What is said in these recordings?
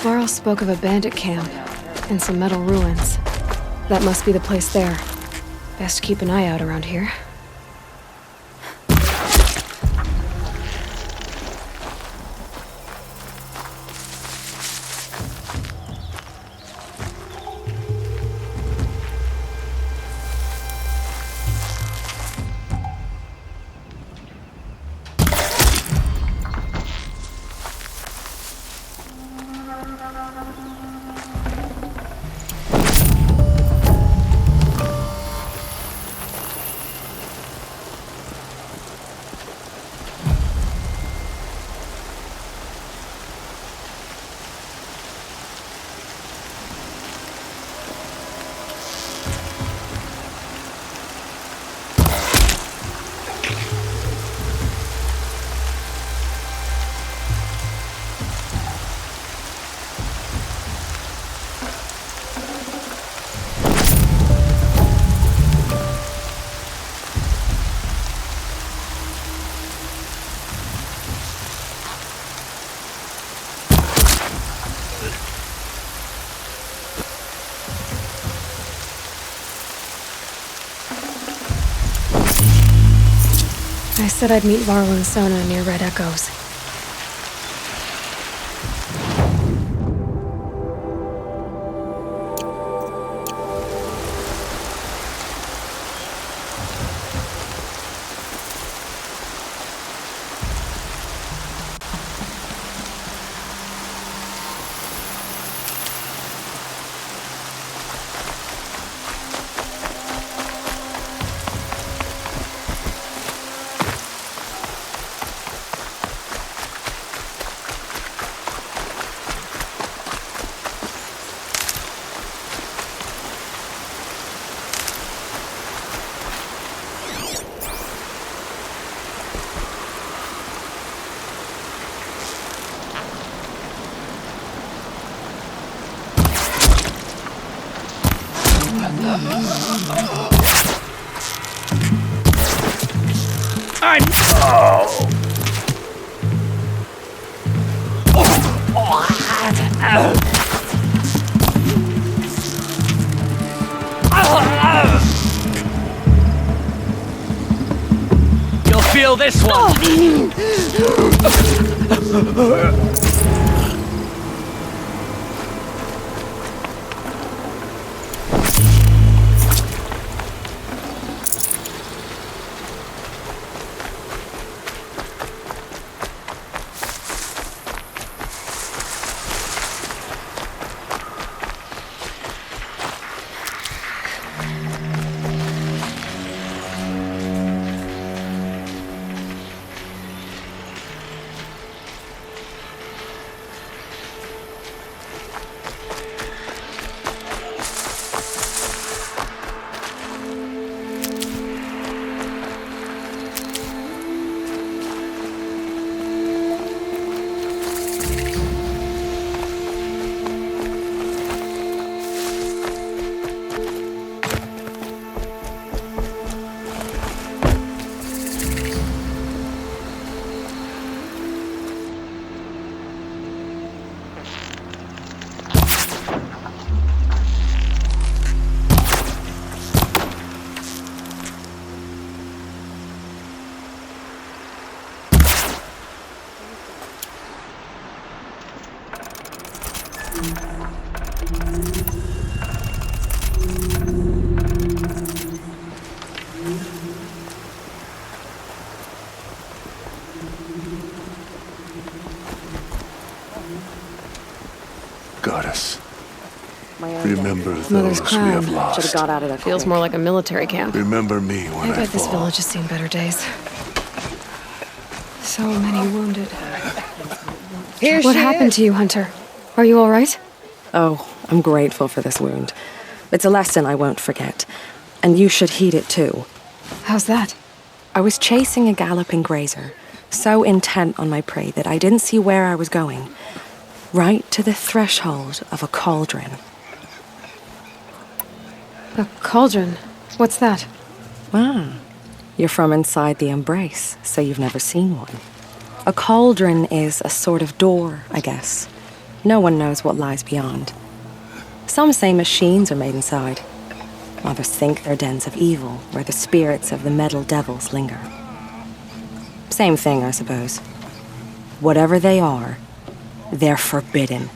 Varl spoke of a bandit camp and some metal ruins. That must be the place there. Best keep an eye out around here. I said I'd meet Varl and Sona near Red Echoes. You'll feel this one! Goddess, remember Mother's those we crown. have lost. Should have got out of there. Feels more like a military camp. Remember me when I I bet this fall. village has seen better days. So many wounded. What happened to you, Hunter? Are you all right? Oh, I'm grateful for this wound. It's a lesson I won't forget. And you should heed it too. How's that? I was chasing a galloping grazer, so intent on my prey that I didn't see where I was going. Right to the threshold of a cauldron. A cauldron? What's that? Ah, you're from inside the embrace, so you've never seen one. A cauldron is a sort of door, I guess. No one knows what lies beyond. Some say machines are made inside. Others think they're dens of evil, where the spirits of the metal devils linger. Same thing, I suppose. Whatever they are, they're forbidden.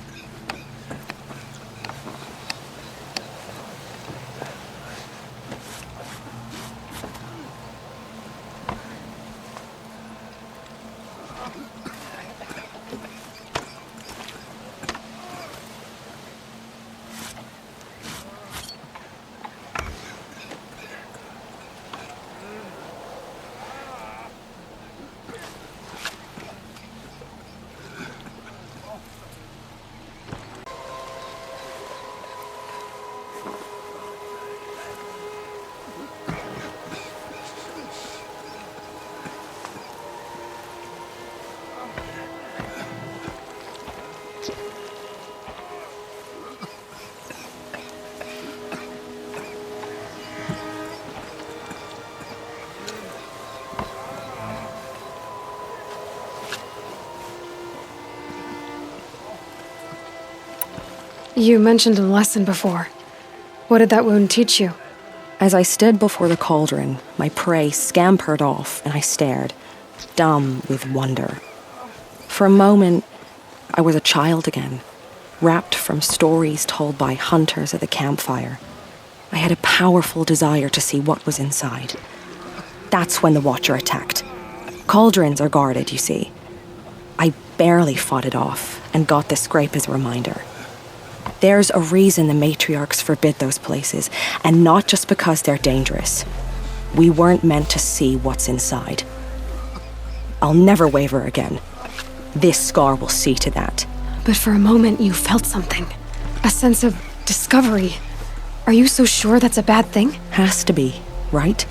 You mentioned a lesson before. What did that wound teach you? As I stood before the cauldron, my prey scampered off, and I stared, dumb with wonder. For a moment, I was a child again, wrapped from stories told by hunters at the campfire. I had a powerful desire to see what was inside. That's when the Watcher attacked. Cauldrons are guarded, you see. I barely fought it off, and got the scrape as a reminder. There's a reason the matriarchs forbid those places, and not just because they're dangerous. We weren't meant to see what's inside. I'll never waver again. This scar will see to that. But for a moment you felt something. A sense of discovery. Are you so sure that's a bad thing? Has to be, right?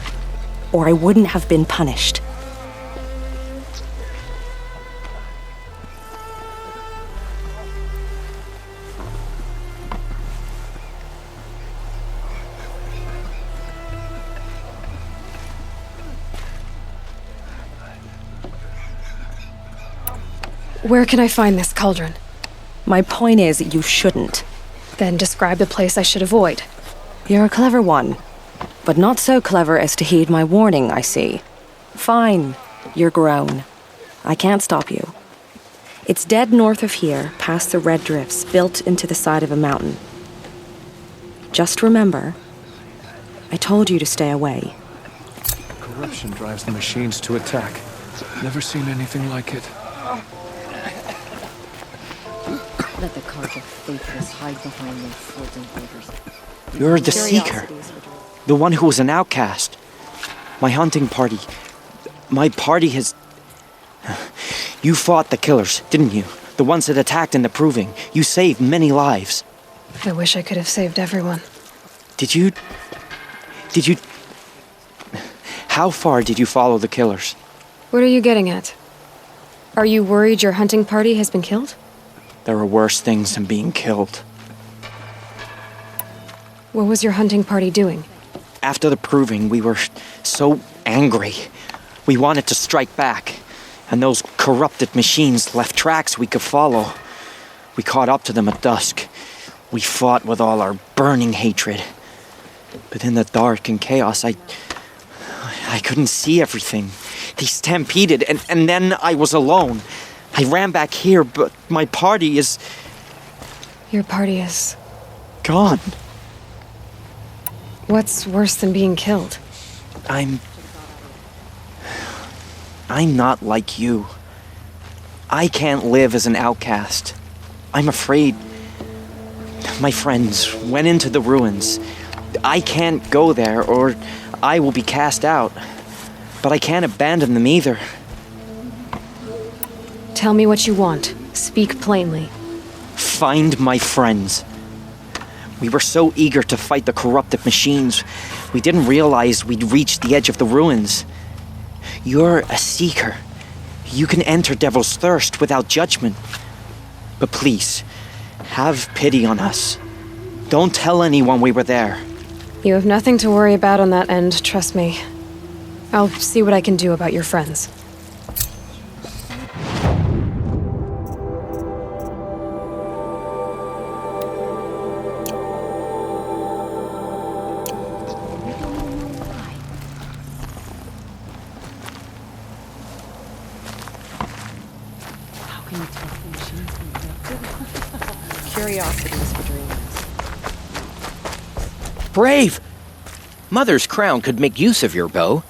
Or I wouldn't have been punished. Where can I find this cauldron? My point is, you shouldn't. Then describe the place I should avoid. You're a clever one, but not so clever as to heed my warning, I see. Fine, you're grown. I can't stop you. It's dead north of here, past the red drifts built into the side of a mountain. Just remember, I told you to stay away. Corruption drives the machines to attack. Never seen anything like it. Let the cult of faithless hide behind their floating orders. You're the Seeker. The one who was an outcast. My hunting party. My party has... You fought the killers, didn't you? The ones that attacked in the Proving. You saved many lives. I wish I could have saved everyone. Did you... How far did you follow the killers? What are you getting at? Are you worried your hunting party has been killed? There are worse things than being killed. What was your hunting party doing? After the Proving, we were so angry. We wanted to strike back. And those corrupted machines left tracks we could follow. We caught up to them at dusk. We fought with all our burning hatred. But in the dark and chaos, I couldn't see everything. They stampeded, and then I was alone. I ran back here, but my party is... Your party is... gone. What's worse than being killed? I'm not like you. I can't live as an outcast. I'm afraid. My friends went into the ruins. I can't go there, or I will be cast out. But I can't abandon them either. Tell me what you want. Speak plainly. Find my friends. We were so eager to fight the corrupted machines, we didn't realize we'd reached the edge of the ruins. You're a seeker. You can enter Devil's Thirst without judgment. But please, have pity on us. Don't tell anyone we were there. You have nothing to worry about on that end, trust me. I'll see what I can do about your friends. Curiosity is for dreamers. Brave! Mother's crown could make use of your bow.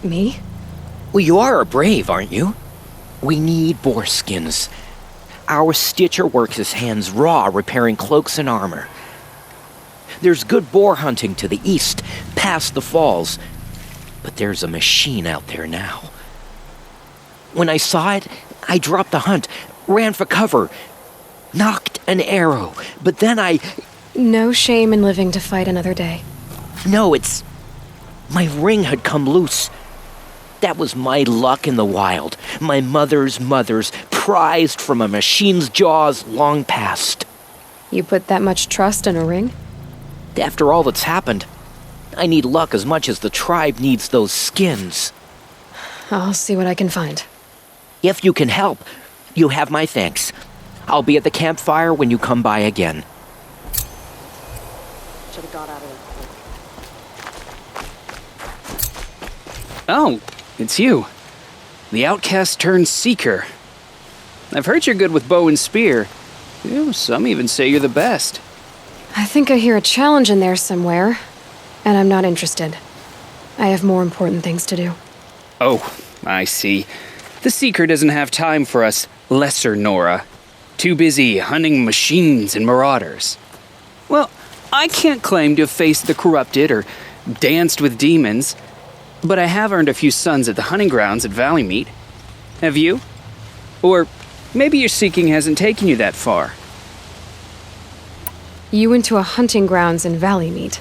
Me? Well, you are a brave, aren't you? We need boar skins. Our stitcher works his hands raw repairing cloaks and armor. There's good boar hunting to the east, past the falls. But there's a machine out there now. When I saw it, I dropped the hunt, ran for cover, knocked an arrow, but then No shame in living to fight another day. No, it's... My ring had come loose. That was my luck in the wild. My mother's prized from a machine's jaws long past. You put that much trust in a ring? After all that's happened, I need luck as much as the tribe needs those skins. I'll see what I can find. If you can help, you have my thanks. I'll be at the campfire when you come by again. Should have got out of it. Oh, it's you. The outcast turned seeker. I've heard you're good with bow and spear. Some even say you're the best. I think I hear a challenge in there somewhere, and I'm not interested. I have more important things to do. Oh, I see. The seeker doesn't have time for us lesser Nora. Too busy hunting machines and marauders. Well, I can't claim to have faced the corrupted or danced with demons, but I have earned a few sons at the hunting grounds at Valleymeet. Have you? Or maybe your seeking hasn't taken you that far. You went to a hunting grounds in Valleymeet.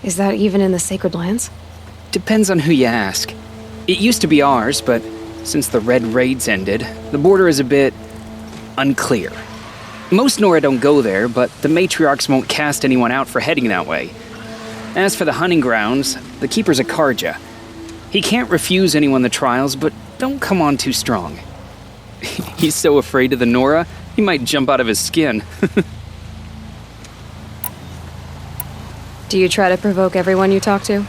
Is that even in the Sacred Lands? Depends on who you ask. It used to be ours, but since the Red Raids ended, the border is a bit unclear. Most Nora don't go there, but the matriarchs won't cast anyone out for heading that way. As for the hunting grounds, the keeper's a Karja. He can't refuse anyone the trials, but don't come on too strong. He's so afraid of the Nora, he might jump out of his skin. Do you try to provoke everyone you talk to?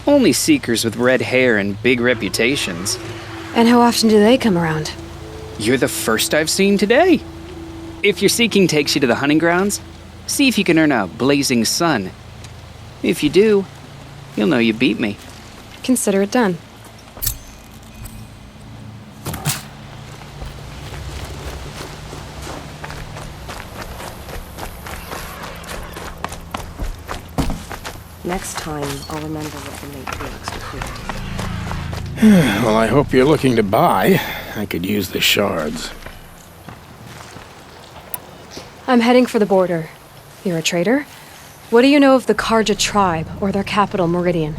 Only seekers with red hair and big reputations. And how often do they come around? You're the first I've seen today. If your seeking takes you to the hunting grounds, see if you can earn a blazing sun. If you do, you'll know you beat me. Consider it done. Next time, I'll remember what the matriarchs decreed. Well, I hope you're looking to buy. I could use the shards. I'm heading for the border. You're a trader? What do you know of the Karja tribe or their capital, Meridian?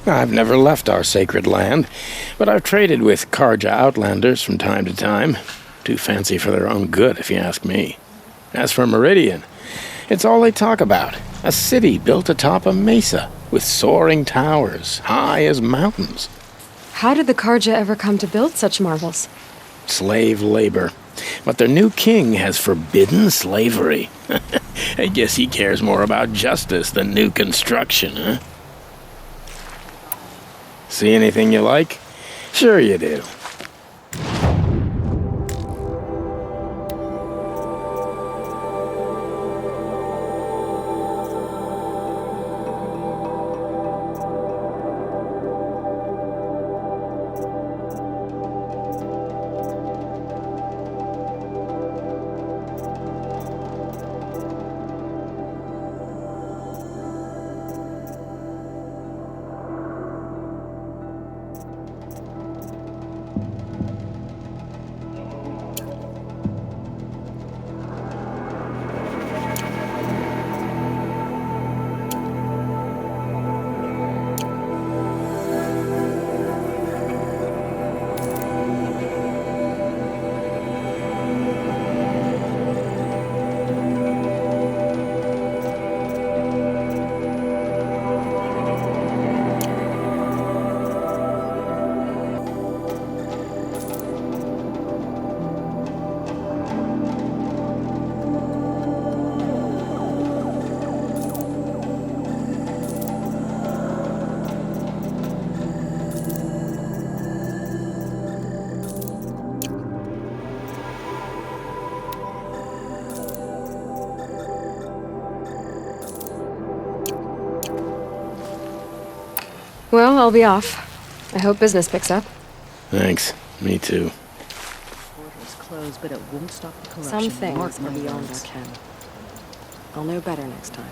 I've never left our sacred land, but I've traded with Karja outlanders from time to time. Too fancy for their own good, if you ask me. As for Meridian, it's all they talk about. A city built atop a mesa, with soaring towers, high as mountains. How did the Karja ever come to build such marvels? Slave labor. But their new king has forbidden slavery. I guess he cares more about justice than new construction, huh? See anything you like? Sure you do. Well, I'll be off. I hope business picks up. Thanks. Me too. Border is closed, but it won't stop the corruption. Some things Mark are my beyond our words. ken. I'll know better next time.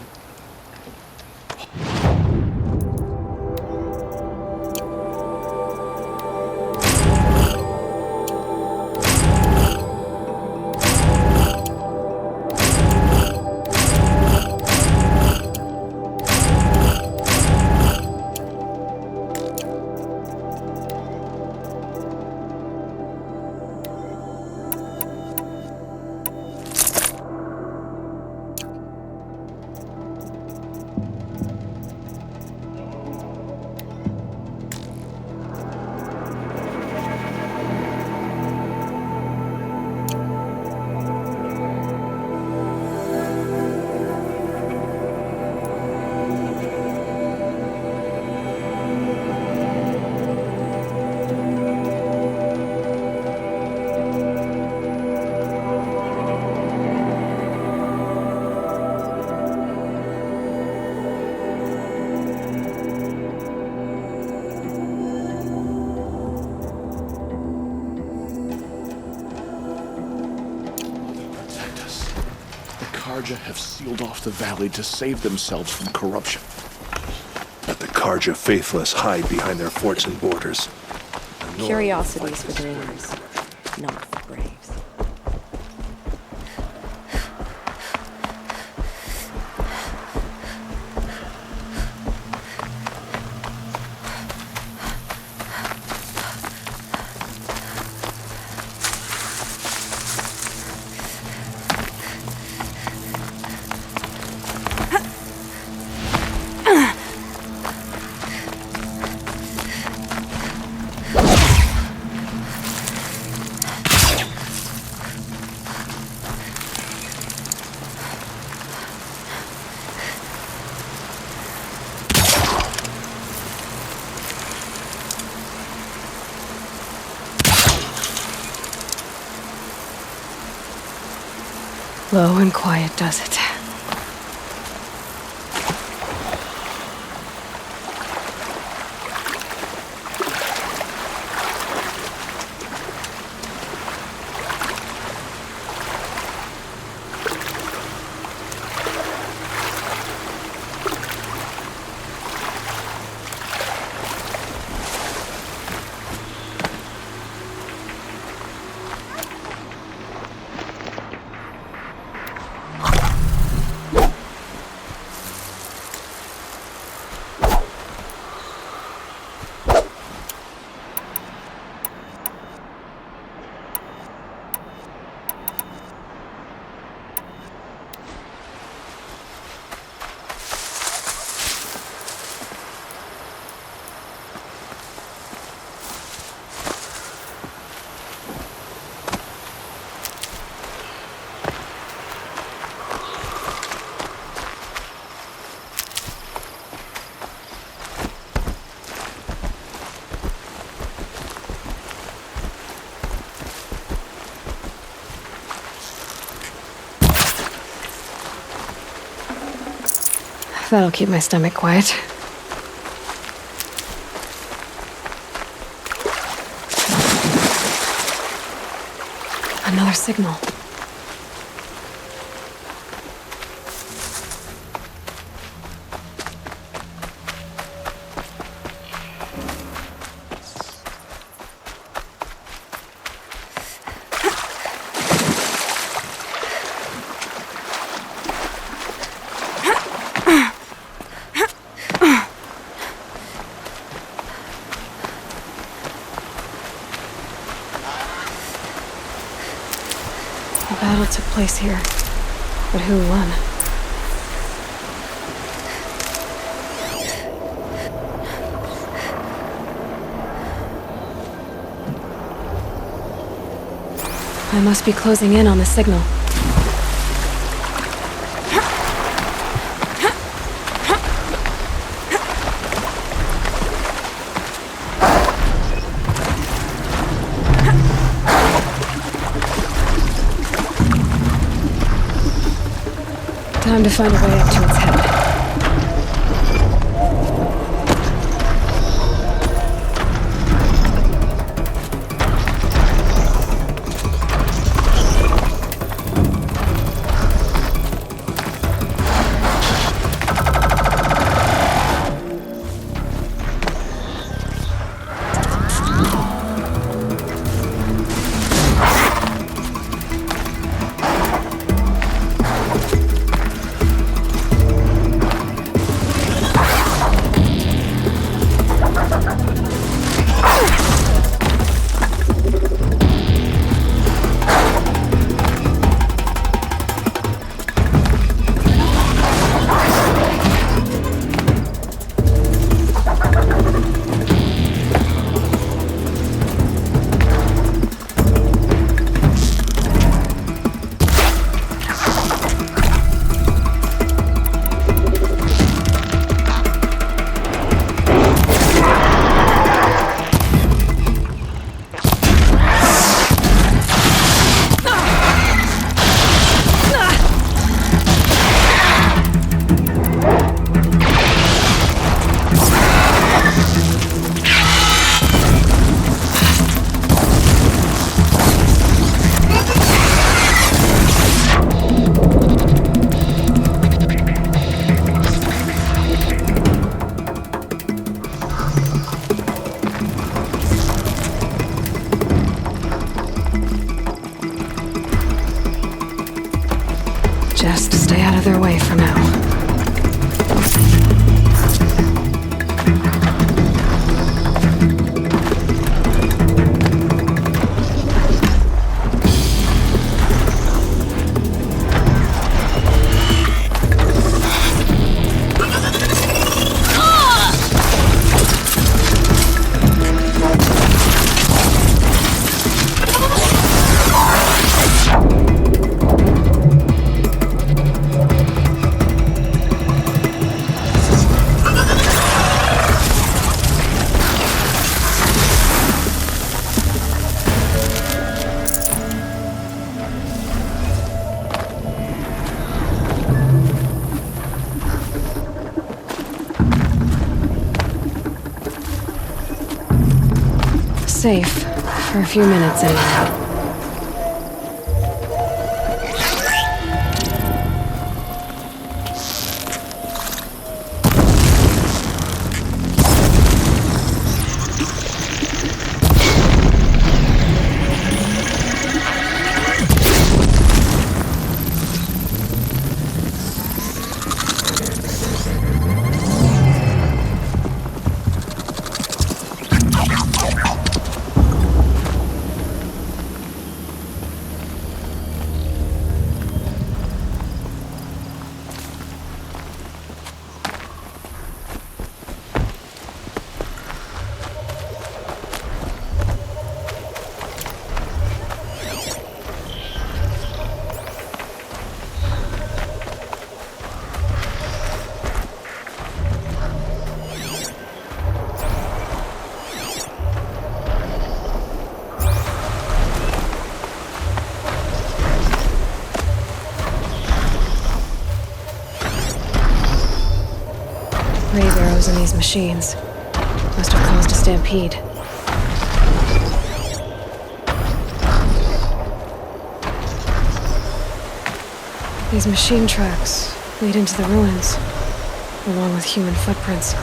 Karja have sealed off the valley to save themselves from corruption. But the Karja faithless hide behind their forts and borders. And Nora Curiosities for fights this dreamers, not for braves. Low and quiet does it. That'll keep my stomach quiet. Another signal. The battle took place here, but who won? I must be closing in on the signal. Time to find a way up to its head. safe. For a few minutes, anyway. Ray arrows in these machines. Must have caused a stampede. These machine tracks lead into the ruins, along with human footprints.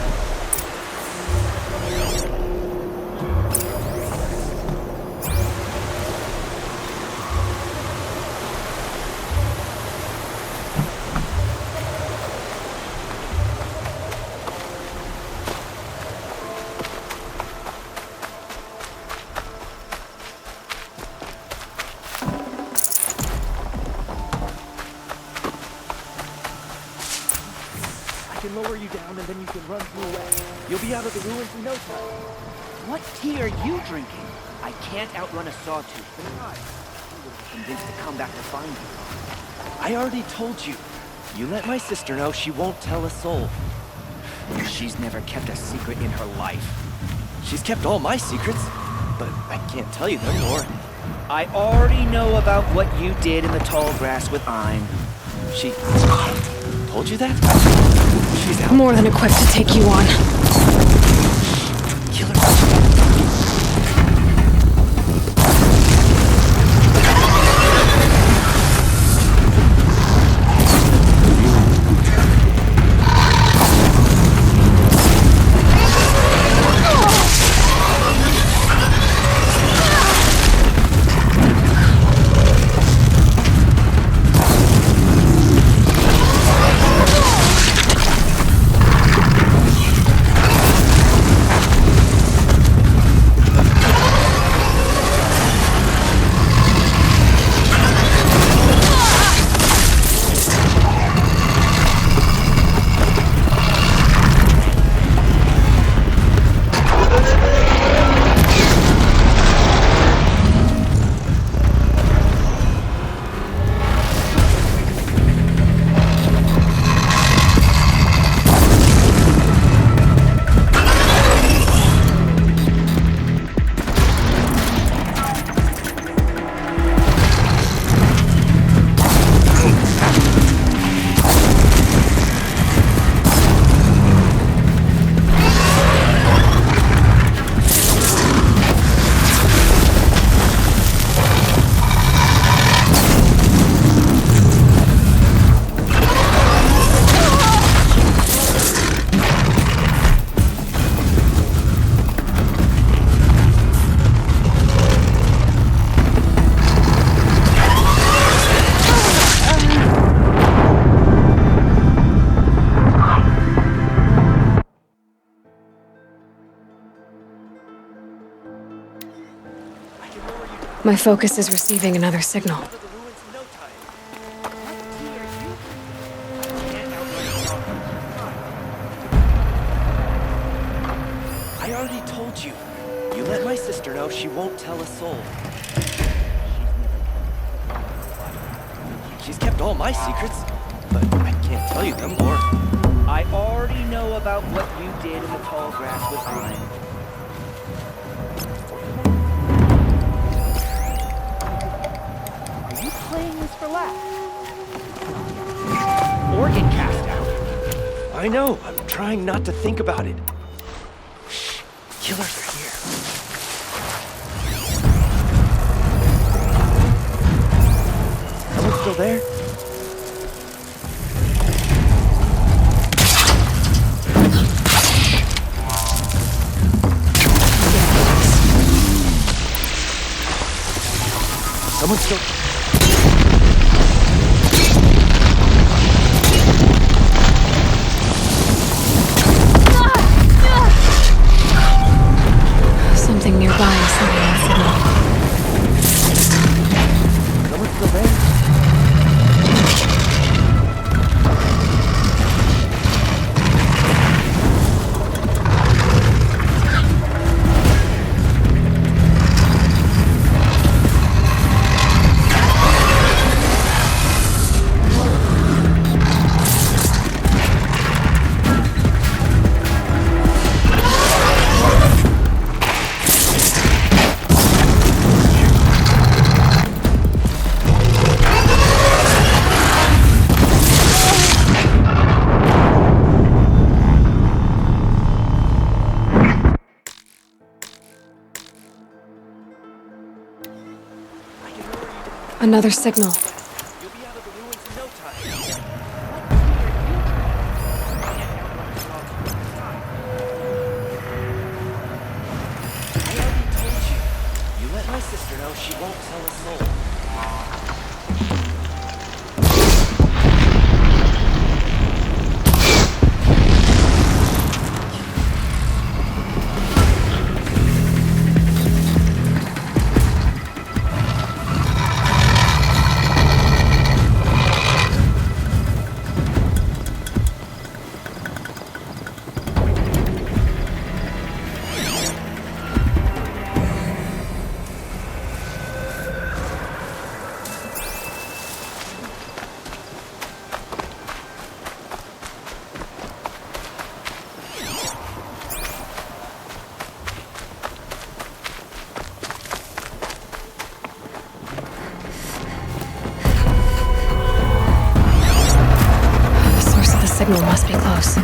can lower you down and then you can run through a web. You'll be out of the ruins in no time. What tea are you drinking? I can't outrun a sawtooth, but I was convinced to come back to find you. I already told you. You let my sister know she won't tell a soul. She's never kept a secret in her life. She's kept all my secrets, but I can't tell you them more. I already know about what you did in the tall grass with Ein. She told you that? She's out. More than equipped to take you on. Killer. My focus is receiving another signal. I already told you. You let my sister know she won't tell a soul. She's kept all my secrets, but I can't tell you them more. I already know about what you did in the tall grass with Ein. Playing this for laughs. Organ cast out. I know. I'm trying not to think about it. Shh. Killers are here. still there? Someone's still... Something nearby is sending a signal. Someone's still there? Another signal. You'll be out of the ruins in no time. I already told you. You let my sister know, she won't tell a soul. Signal must be close.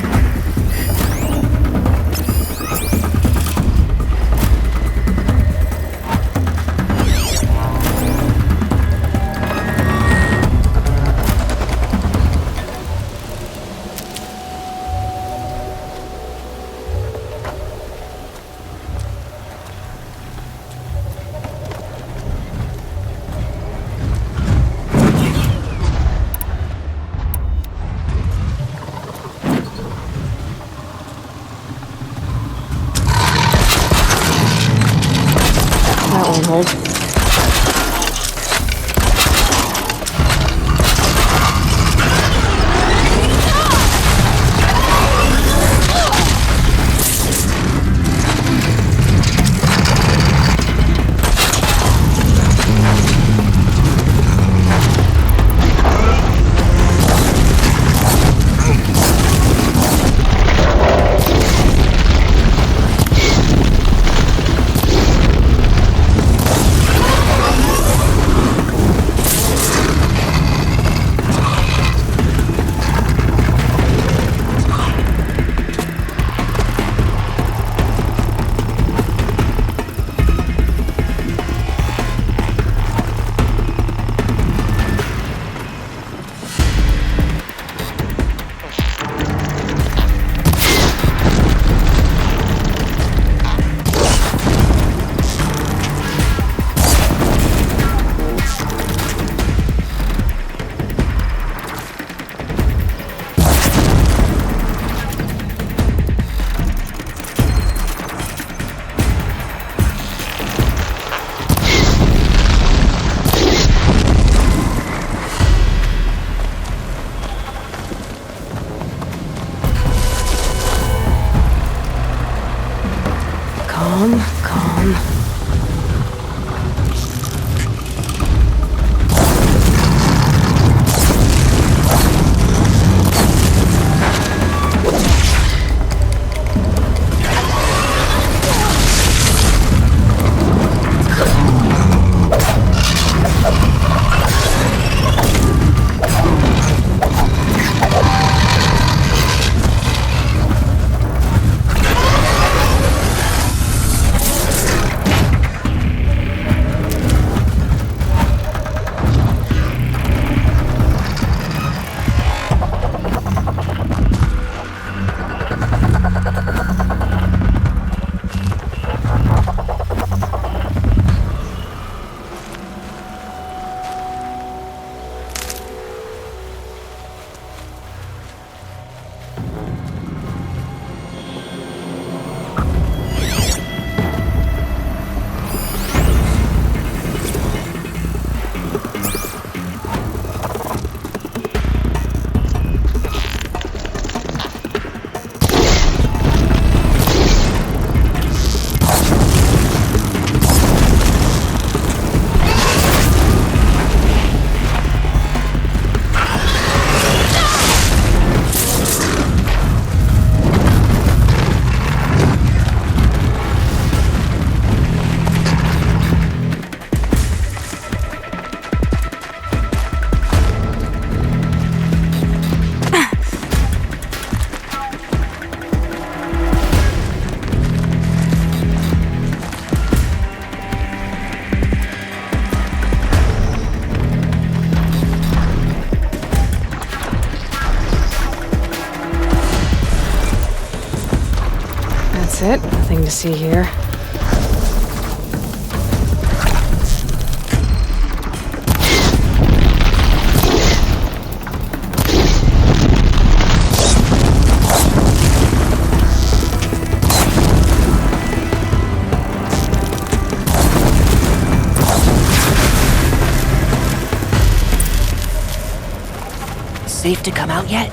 it. Nothing to see here. Safe to come out yet?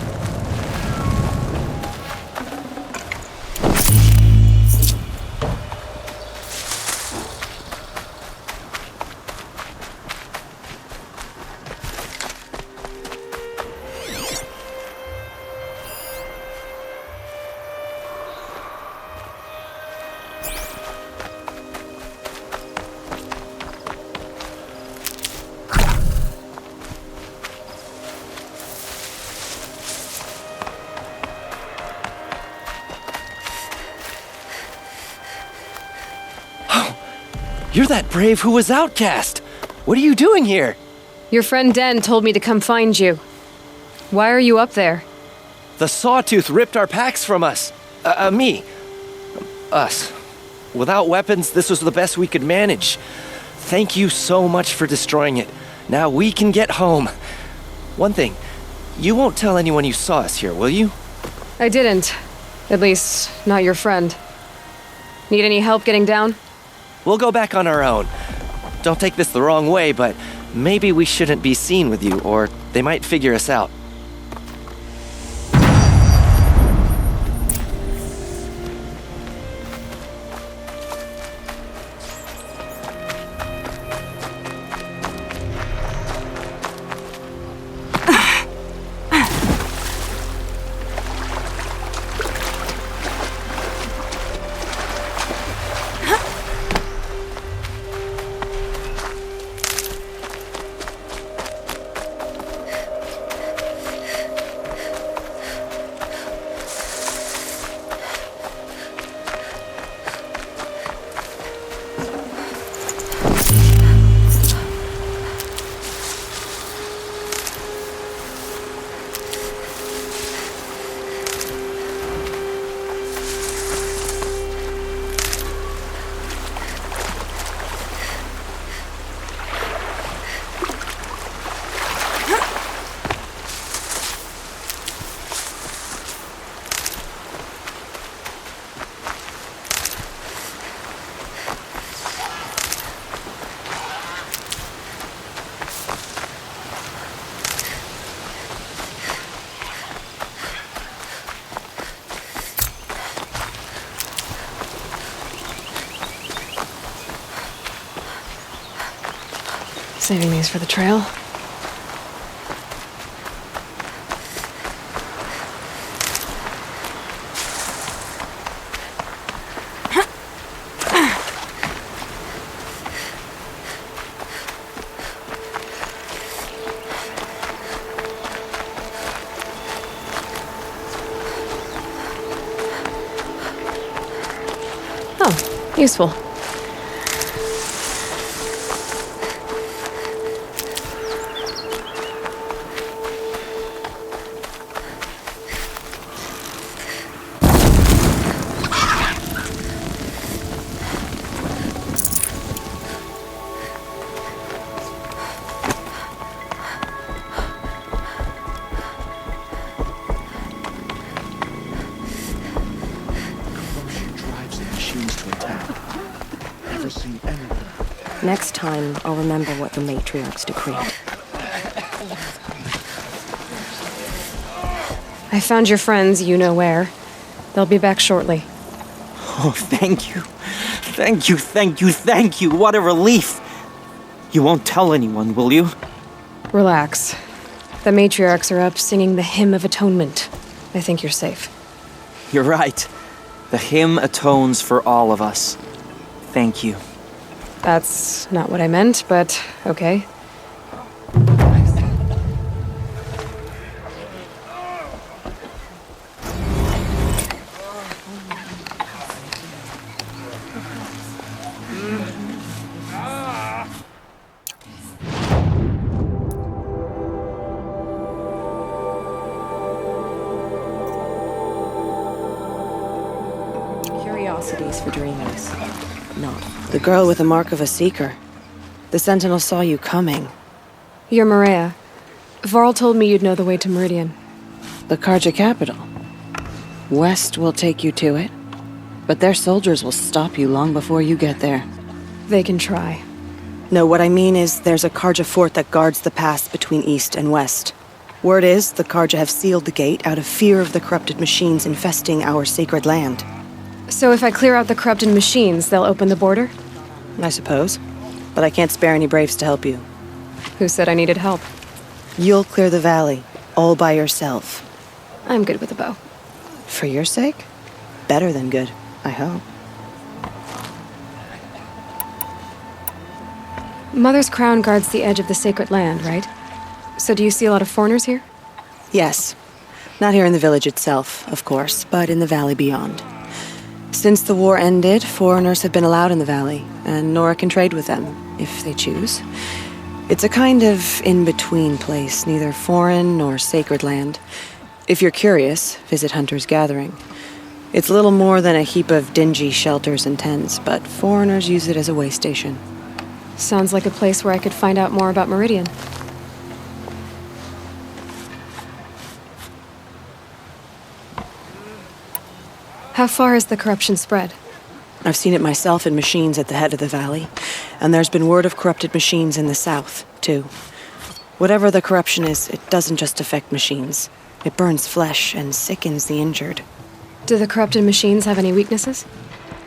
You're that brave who was outcast! What are you doing here? Your friend Den told me to come find you. Why are you up there? The Sawtooth ripped our packs from us. Me. Us. Without weapons, this was the best we could manage. Thank you so much for destroying it. Now we can get home. One thing, you won't tell anyone you saw us here, will you? I didn't. At least, not your friend. Need any help getting down? We'll go back on our own. Don't take this the wrong way, but maybe we shouldn't be seen with you, or they might figure us out. Saving these for the trail. Oh, useful. Next time, I'll remember what the matriarchs decreed. I found your friends, you know where. They'll be back shortly. Oh, thank you. Thank you, thank you, thank you. What a relief. You won't tell anyone, will you? Relax. The matriarchs are up singing the Hymn of Atonement. I think you're safe. You're right. The hymn atones for all of us. Thank you. That's not what I meant, but okay. capacities for dreams. Not. The girl with the mark of a seeker. The Sentinel saw you coming. You're Maria. Varl told me you'd know the way to Meridian. The Karja capital. West will take you to it, but their soldiers will stop you long before you get there. They can try. No, what I mean is there's a Karja fort that guards the pass between East and West. Word is the Karja have sealed the gate out of fear of the corrupted machines infesting our sacred land. So if I clear out the corrupted machines, they'll open the border? I suppose. But I can't spare any braves to help you. Who said I needed help? You'll clear the valley, all by yourself. I'm good with a bow. For your sake? Better than good, I hope. Mother's crown guards the edge of the sacred land, right? So do you see a lot of foreigners here? Yes. Not here in the village itself, of course, but in the valley beyond. Since the war ended, foreigners have been allowed in the valley, and Nora can trade with them, if they choose. It's a kind of in-between place, neither foreign nor sacred land. If you're curious, visit Hunter's Gathering. It's little more than a heap of dingy shelters and tents, but foreigners use it as a way station. Sounds like a place where I could find out more about Meridian. How far has the corruption spread? I've seen it myself in machines at the head of the valley, and there's been word of corrupted machines in the south, too. Whatever the corruption is, it doesn't just affect machines. It burns flesh and sickens the injured. Do the corrupted machines have any weaknesses?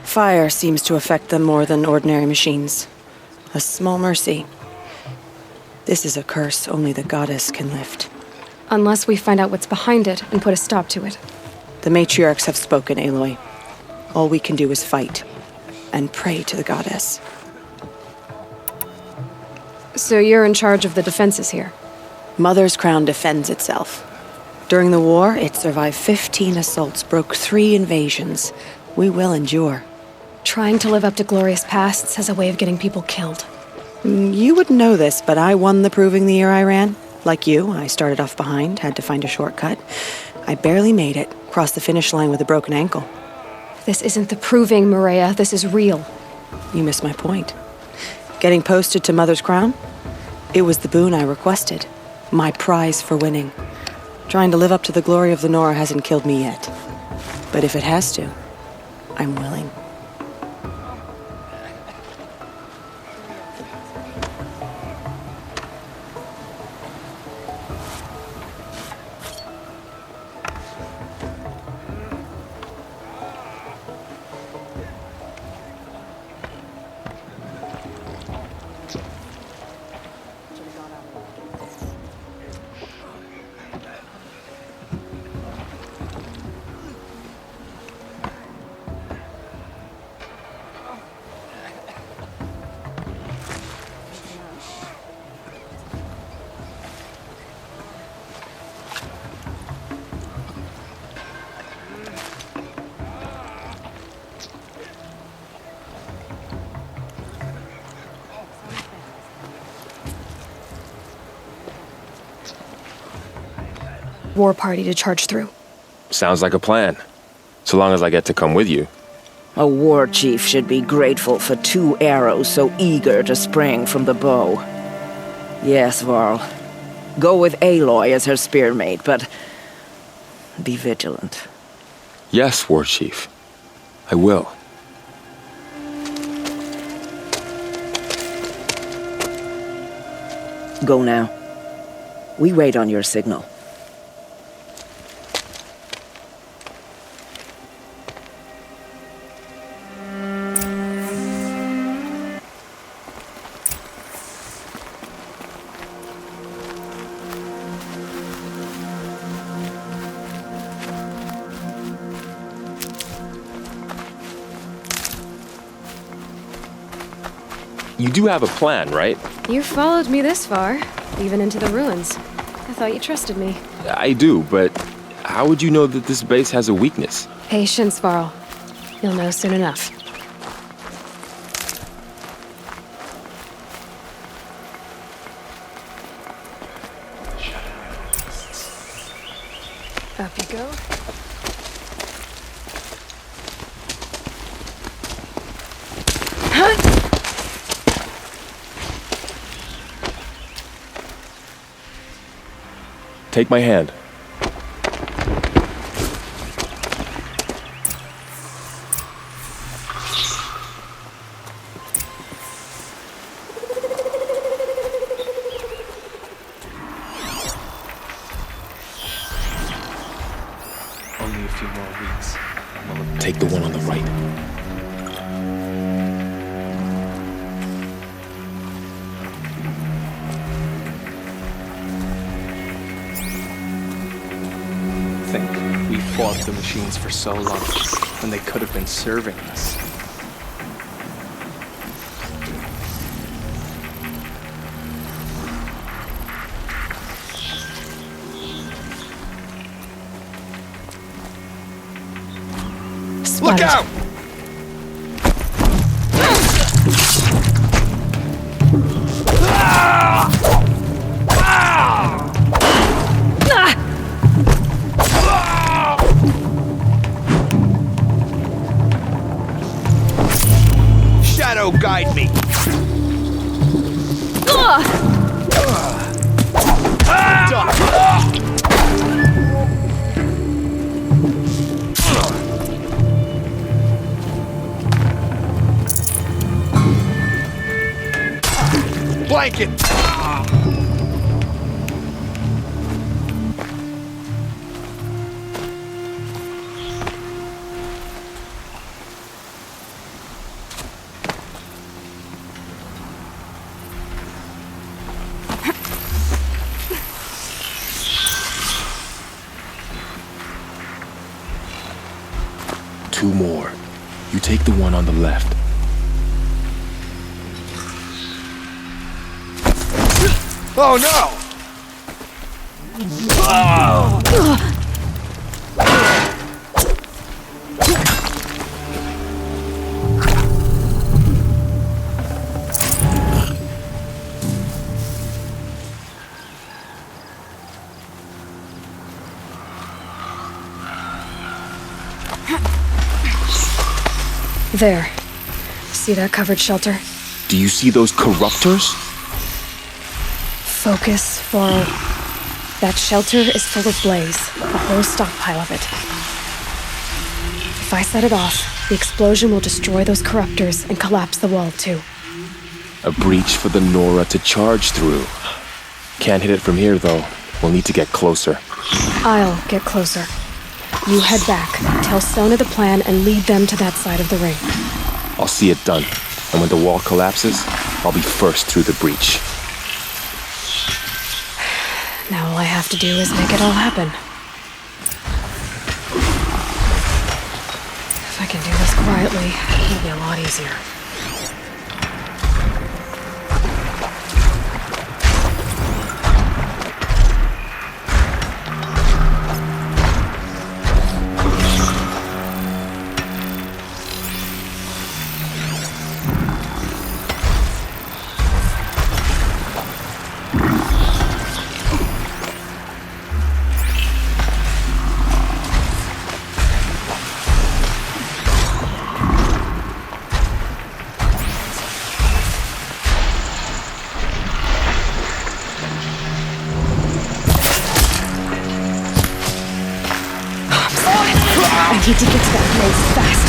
Fire seems to affect them more than ordinary machines. A small mercy. This is a curse only the goddess can lift. Unless we find out what's behind it and put a stop to it. The matriarchs have spoken, Aloy. All we can do is fight and pray to the goddess. So you're in charge of the defenses here? Mother's crown defends itself. During the war, it survived 15 assaults, broke 3 invasions. We will endure. Trying to live up to glorious pasts has a way of getting people killed. You wouldn't know this, but I won the proving the year I ran. Like you, I started off behind, had to find a shortcut. I barely made it, crossed the finish line with a broken ankle. This isn't the proving, Maria. This is real. You missed my point. Getting posted to Mother's crown? It was the boon I requested. My prize for winning. Trying to live up to the glory of the Nora hasn't killed me yet. But if it has to, I'm willing. War party to charge through. Sounds like a plan. So long as I get to come with you. A war chief should be grateful for 2 arrows so eager to spring from the bow. Yes, Varl. Go with Aloy as her spearmate, but be vigilant. Yes, War Chief. I will. Go now. We wait on your signal. You do have a plan, right? You followed me this far, even into the ruins. I thought you trusted me. I do, but how would you know that this base has a weakness? Patience, Varl. You'll know soon enough. Up you go. Take my hand. Only a few more weeks. Take the one on the right. We fought the machines for so long, when they could have been serving us. Spotted. Look out! Shadow guide me. Blanket. Two more. You take the one on the left. Oh no! There. See that covered shelter? Do you see those corruptors? Focus, Varl. That shelter is full of blaze, a whole stockpile of it. If I set it off, the explosion will destroy those corruptors and collapse the wall too. A breach for the Nora to charge through. Can't hit it from here, though. We'll need to get closer. I'll get closer. You head back, tell Sona the plan, and lead them to that side of the ring. I'll see it done. And when the wall collapses, I'll be first through the breach. Now all I have to do is make it all happen. If I can do this quietly, it'll be a lot easier. I need to get to that place fast.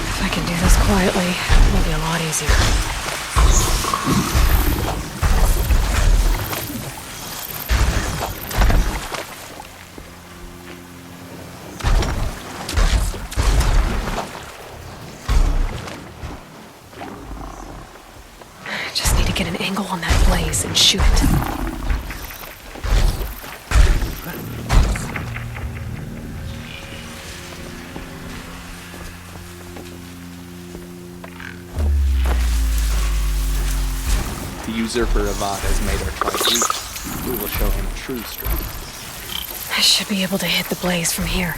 If I can do this quietly, it'll be a lot easier. Just need to get an angle on that blaze and shoot it. The usurper Avad has made our tribe weak. We will show him true strength. I should be able to hit the blaze from here.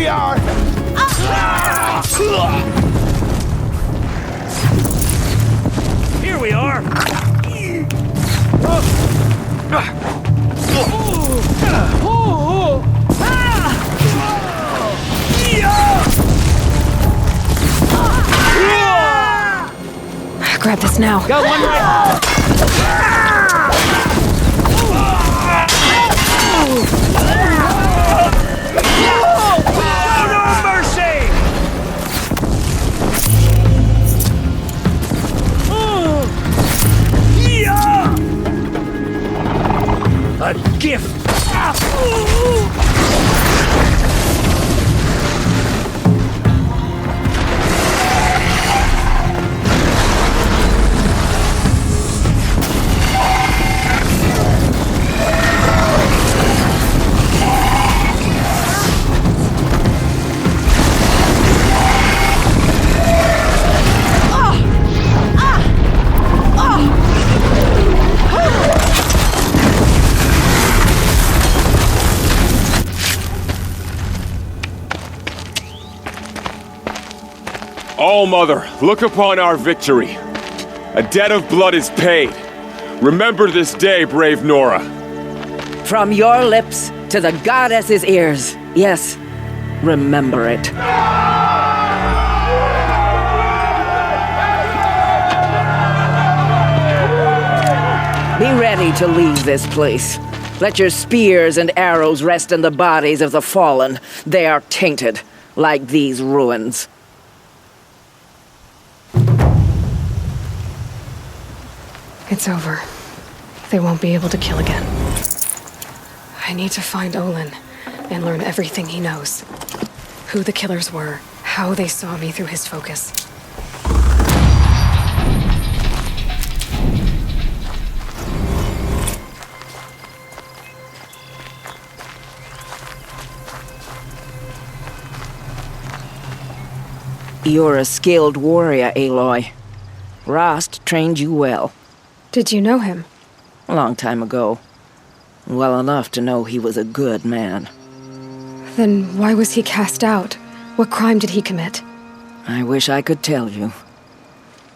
we are! Here we are! Grab this now. Got one right! No mercy! A gift! All-Mother, look upon our victory. A debt of blood is paid. Remember this day, brave Nora. From your lips to the goddess's ears. Yes, remember it. Be ready to leave this place. Let your spears and arrows rest in the bodies of the fallen. They are tainted, like these ruins. It's over. They won't be able to kill again. I need to find Olin and learn everything he knows. Who the killers were, how they saw me through his focus. You're a skilled warrior, Aloy. Rost trained you well. Did you know him? A long time ago. Well enough to know he was a good man. Then why was he cast out? What crime did he commit? I wish I could tell you.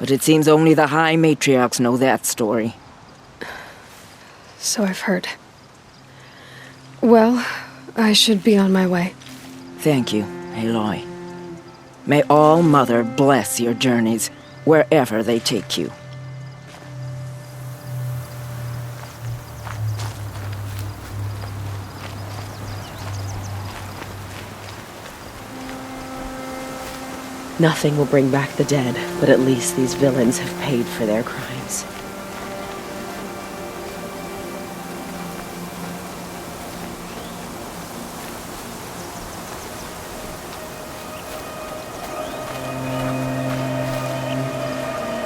But it seems only the High Matriarchs know that story. So I've heard. Well, I should be on my way. Thank you, Aloy. May All-Mother bless your journeys, wherever they take you. Nothing will bring back the dead, but at least these villains have paid for their crimes.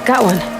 Got one.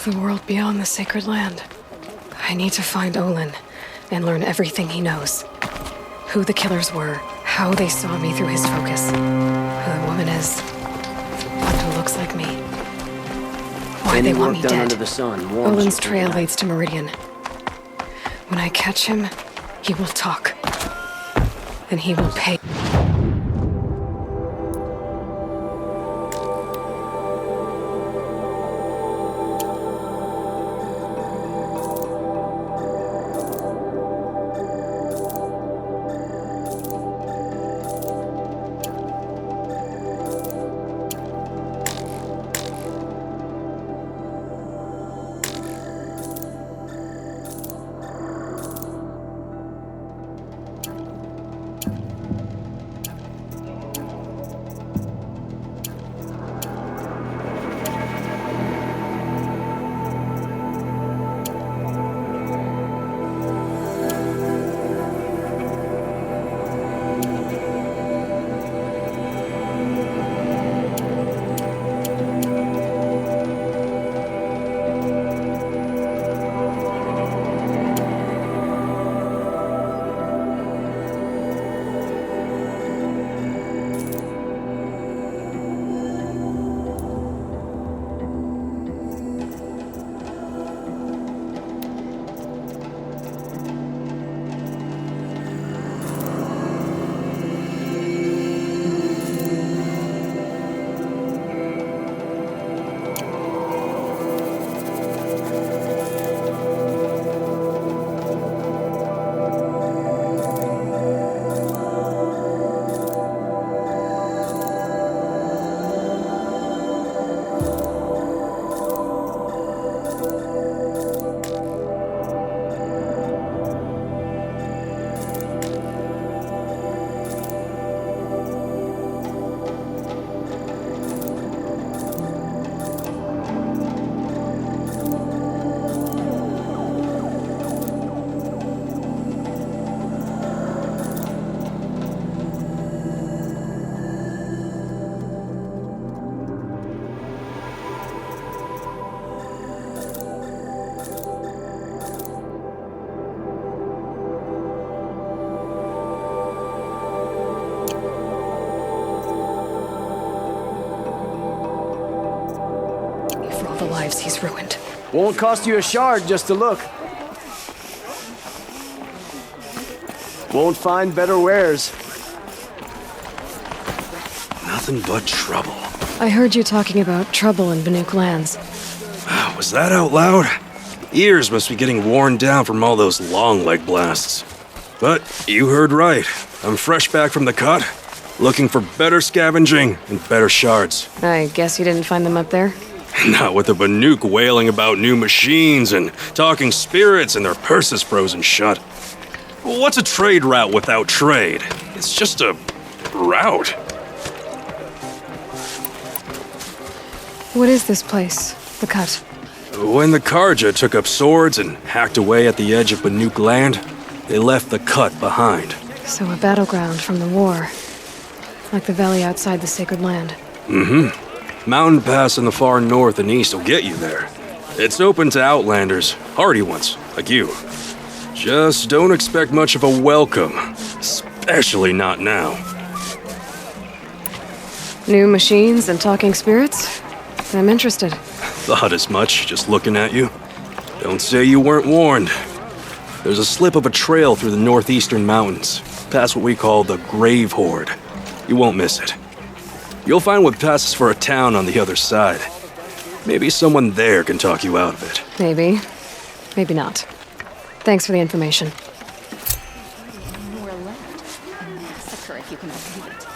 The world beyond the sacred land. I need to find Olin and learn everything he knows. Who the killers were, how they saw me through his focus, who the woman is, one who looks like me. Why they want me dead. Under the sun Olin's trail leads to Meridian. When I catch him, he will talk. And he will pay. The lives he's ruined. Won't cost you a shard just to look. Won't find better wares. Nothing but trouble. I heard you talking about trouble in Banuk lands. Was that out loud? Ears must be getting worn down from all those long leg blasts. But you heard right. I'm fresh back from the cut, looking for better scavenging and better shards. I guess you didn't find them up there? Not with the Banuk wailing about new machines and talking spirits and their purses frozen shut. What's a trade route without trade? It's just a route. What is this place? The cut? When the Karja took up swords and hacked away at the edge of Banuk land, they left the cut behind. So a battleground from the war. Like the valley outside the sacred land. Mm-hmm. Mountain Pass in the far north and east will get you there. It's open to outlanders, hardy ones, like you. Just don't expect much of a welcome, especially not now. New machines and talking spirits? I'm interested. Thought as much, just looking at you. Don't say you weren't warned. There's a slip of a trail through the northeastern mountains, past what we call the Grave Horde. You won't miss it. You'll find what passes for a town on the other side. Maybe someone there can talk you out of it. Maybe. Maybe not. Thanks for the information. More left. A massacre if you can believe it.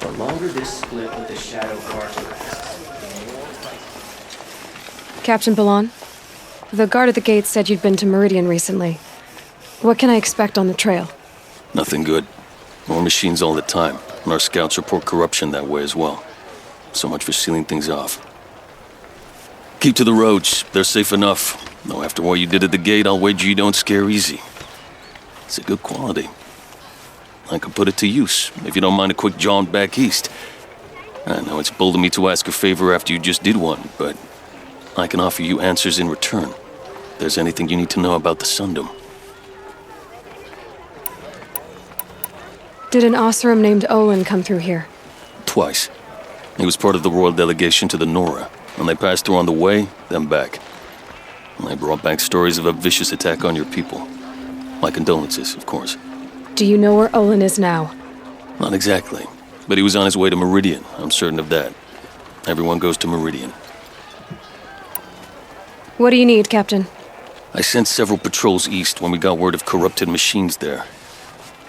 The longer this split with the Shadow Guard lasts. Captain Balan, the guard at the gate said you'd been to Meridian recently. What can I expect on the trail? Nothing good. More machines all the time, and our scouts report corruption that way as well. So much for sealing things off. Keep to the roads, they're safe enough. Though after what you did at the gate, I'll wager you don't scare easy. It's a good quality. I could put it to use, if you don't mind a quick jaunt back east. I know it's bold of me to ask a favor after you just did one, but I can offer you answers in return. If there's anything you need to know about the Sundom. Did an Oseram named Olin come through here? Twice. He was part of the royal delegation to the Nora, and they passed through on the way, then back. And they brought back stories of a vicious attack on your people. My condolences, of course. Do you know where Olin is now? Not exactly, but he was on his way to Meridian, I'm certain of that. Everyone goes to Meridian. What do you need, Captain? I sent several patrols east when we got word of corrupted machines there.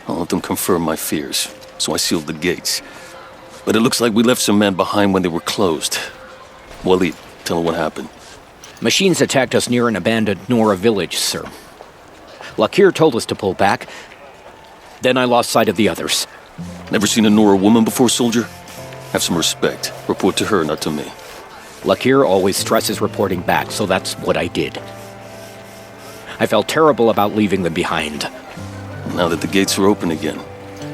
All of them confirmed my fears, so I sealed the gates. But it looks like we left some men behind when they were closed. Waleed, tell them what happened. Machines attacked us near an abandoned Nora village, sir. Lakir told us to pull back. Then I lost sight of the others. Never seen a Nora woman before, soldier? Have some respect. Report to her, not to me. Lakir always stresses reporting back, so that's what I did. I felt terrible about leaving them behind. Now that the gates are open again,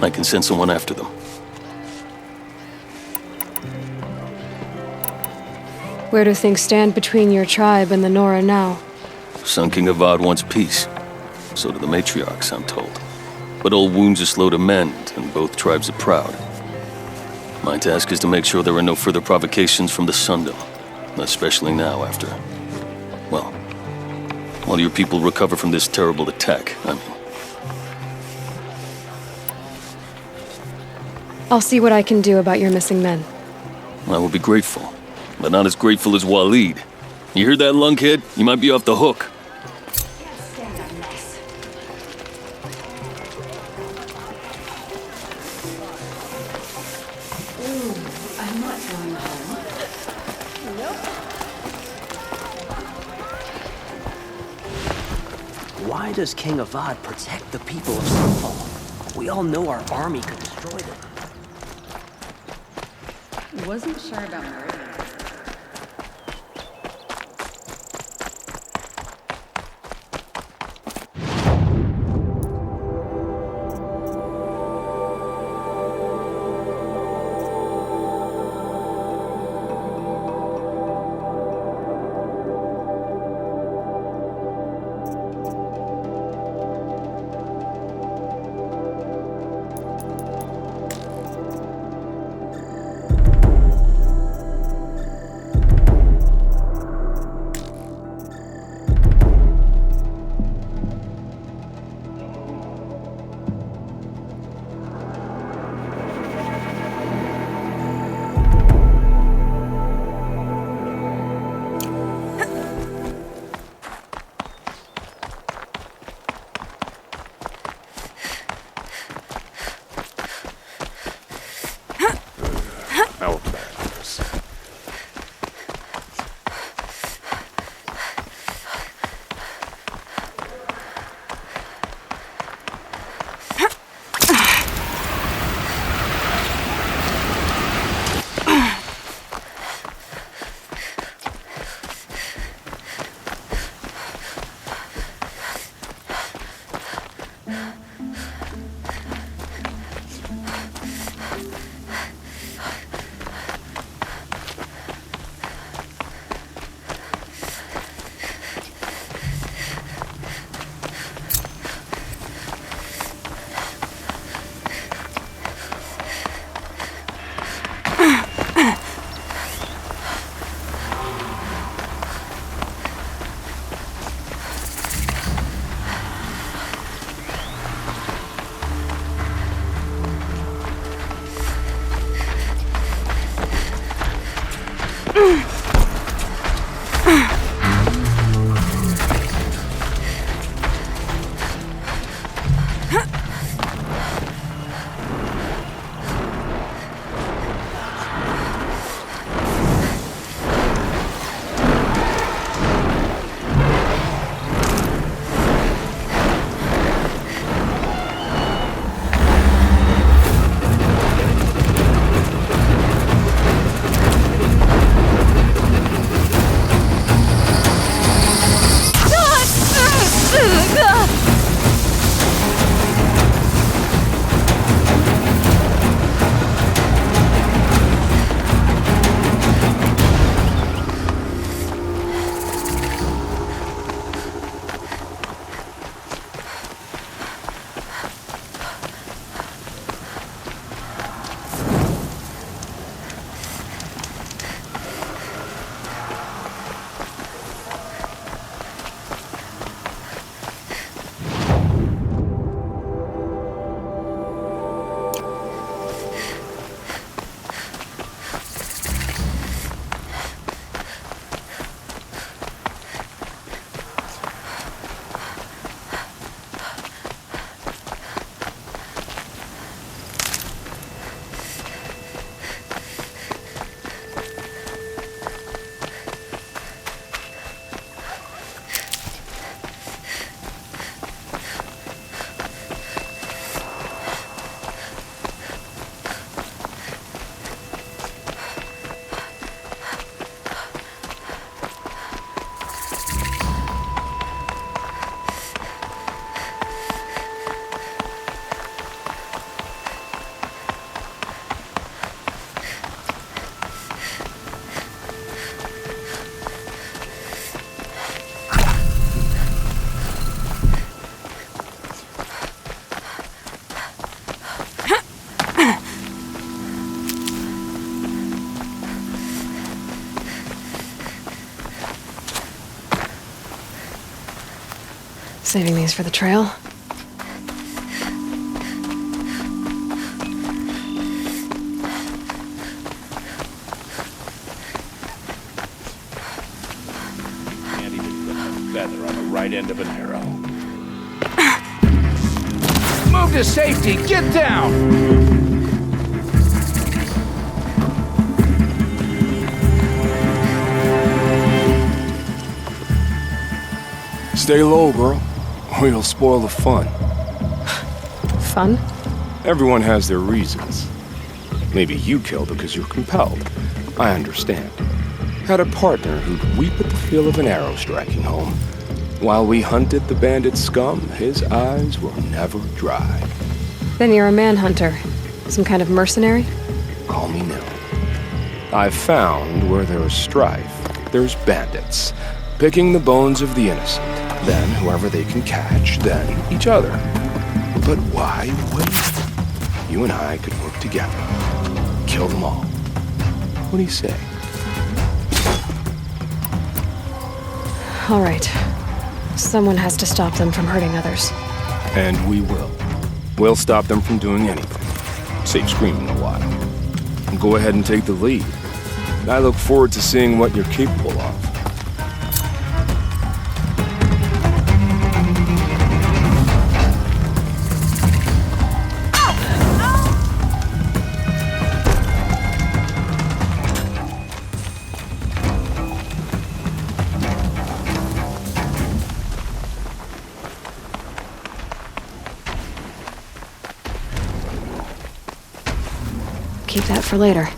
I can send someone after them. Where do things stand between your tribe and the Nora now? Sun King Avad wants peace. So do the matriarchs, I'm told. But old wounds are slow to mend, and both tribes are proud. My task is to make sure there are no further provocations from the Sundom. Especially now after... well, while your people recover from this terrible attack, I mean. I'll see what I can do about your missing men. I will be grateful, but not as grateful as Waleed. You hear that, lunkhead? You might be off the hook. Why does King Avad protect the people of Sunfall? We all know our army could destroy them. Wasn't sure about Meridian. Saving these for the trail. Can't even put a feather on the right end of an arrow. Move to safety! Get down! Stay low, girl, or you'll spoil the fun. Fun? Everyone has their reasons. Maybe you kill because you're compelled. I understand. Had a partner who'd weep at the feel of an arrow striking home. While we hunted the bandit scum, his eyes were never dry. Then you're a manhunter. Some kind of mercenary? Call me Nil. I've found where there's strife, there's bandits, picking the bones of the innocent. Then whoever they can catch, then each other. But why wait? You and I could work together. Kill them all. What do you say? All right. Someone has to stop them from hurting others. And we will. We'll stop them from doing anything. Save screaming a while. And go ahead and take the lead. I look forward to seeing what you're capable of. Keep that for later.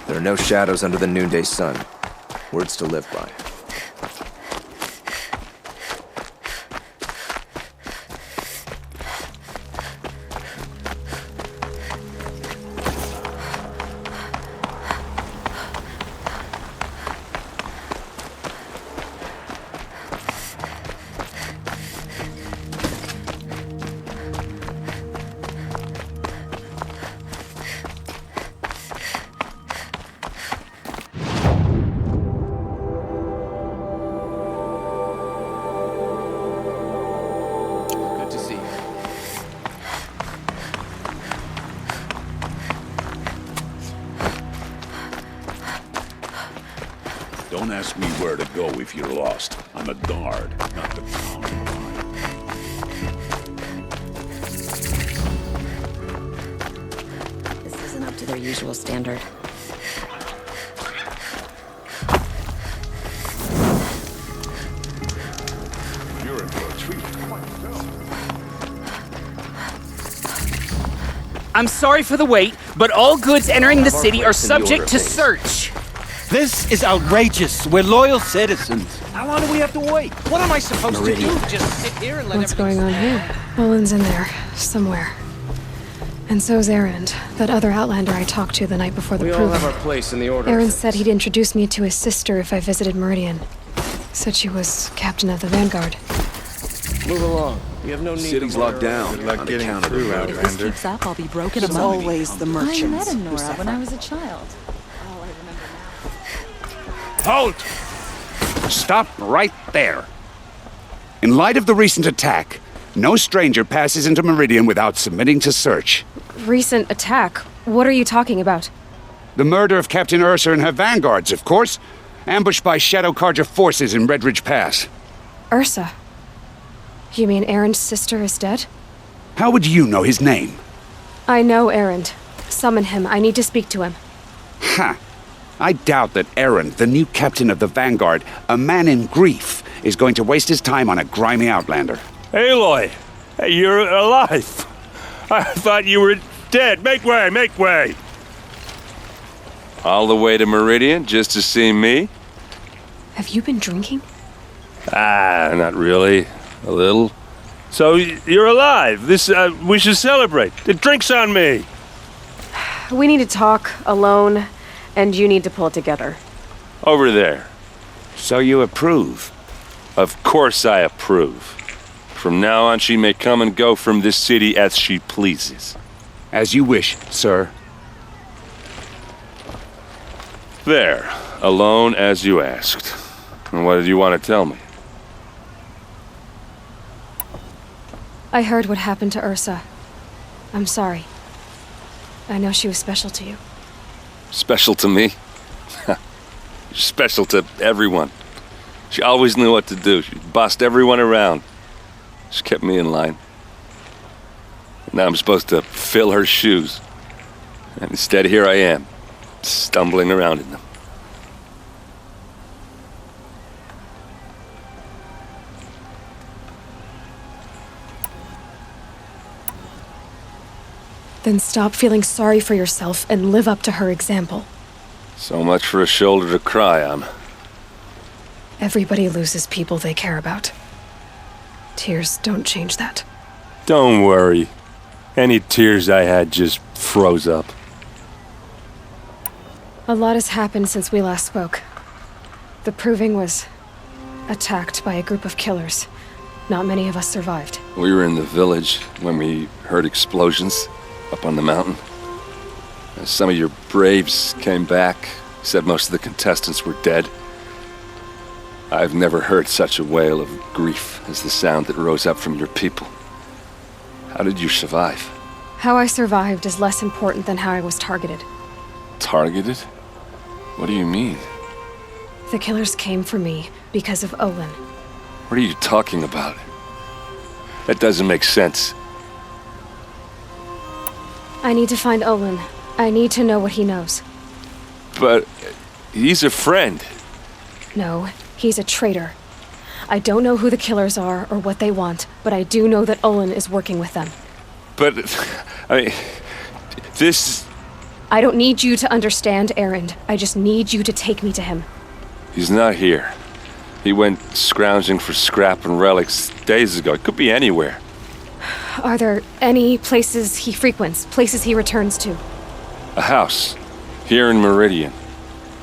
There are no shadows under the noonday sun. Words to live by. Don't ask me where to go if you're lost. I'm a guard, not the concubine. This isn't up to their usual standard. You're in for a treat. I'm sorry for the wait, but all goods entering the city are subject to search. This is outrageous. We're loyal citizens. How long do we have to wait? What am I supposed to do? Just sit here and let What's going on here? Olin's in there, somewhere. And so's Erend, that other Outlander I talked to the night before the We all proving. have our place in the order. Erend said he'd introduce me to his sister if I visited Meridian. Said she was captain of the Vanguard. Move along. You have no need City's to locked down. Good luck On getting account of through, the Outlander. If this keeps up, I'll be broken It's among always the I merchants. met a who Nora suffer. when I was a child. Halt! Stop right there. In light of the recent attack, no stranger passes into Meridian without submitting to search. Recent attack? What are you talking about? The murder of Captain Ursa and her vanguards, of course. Ambushed by Shadow Carja forces in Redridge Pass. Ursa? You mean Erend's sister is dead? How would you know his name? I know Erend. Summon him. I need to speak to him. Ha! I doubt that Erend, the new captain of the Vanguard, a man in grief, is going to waste his time on a grimy outlander. Aloy! Hey, you're alive! I thought you were dead. Make way, make way! All the way to Meridian just to see me? Have you been drinking? Not really. A little. So, you're alive. We should celebrate. The drink's on me. We need to talk alone, and you need to pull it together. Over there. So you approve? Of course I approve. From now on, she may come and go from this city as she pleases. As you wish, sir. There. Alone as you asked. And what did you want to tell me? I heard what happened to Ursa. I'm sorry. I know she was special to you. Special to me? Special to everyone. She always knew what to do. She bossed everyone around. She kept me in line. Now I'm supposed to fill her shoes. And instead, here I am, stumbling around in them. Then stop feeling sorry for yourself and live up to her example. So much for a shoulder to cry on. Everybody loses people they care about. Tears don't change that. Don't worry. Any tears I had just froze up. A lot has happened since we last spoke. The Proving was attacked by a group of killers. Not many of us survived. We were in the village when we heard explosions up on the mountain. Some of your braves came back, said most of the contestants were dead. I've never heard such a wail of grief as the sound that rose up from your people. How did you survive? How I survived is less important than how I was targeted. Targeted? What do you mean? The killers came for me because of Olin. What are you talking about? That doesn't make sense. I need to find Olin. I need to know what he knows. But he's a friend. No, he's a traitor. I don't know who the killers are or what they want, but I do know that Olin is working with them. But, this... I don't need you to understand, Erend. I just need you to take me to him. He's not here. He went scrounging for scrap and relics days ago. It could be anywhere. Are there any places he frequents, places he returns to? A house. Here in Meridian.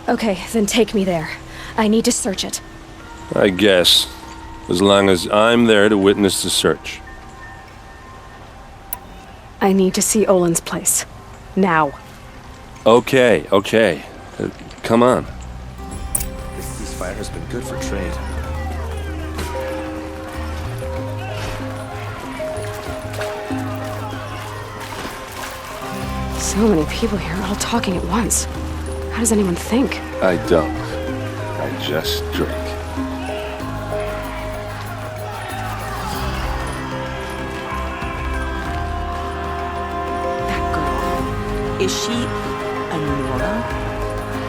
Okay, then take me there. I need to search it. I guess. As long as I'm there to witness the search. I need to see Olin's place. Now. Okay. Come on. This ceasefire has been good for trade. So many people here, all talking at once. How does anyone think? I don't. I just drink. Is she a Nora?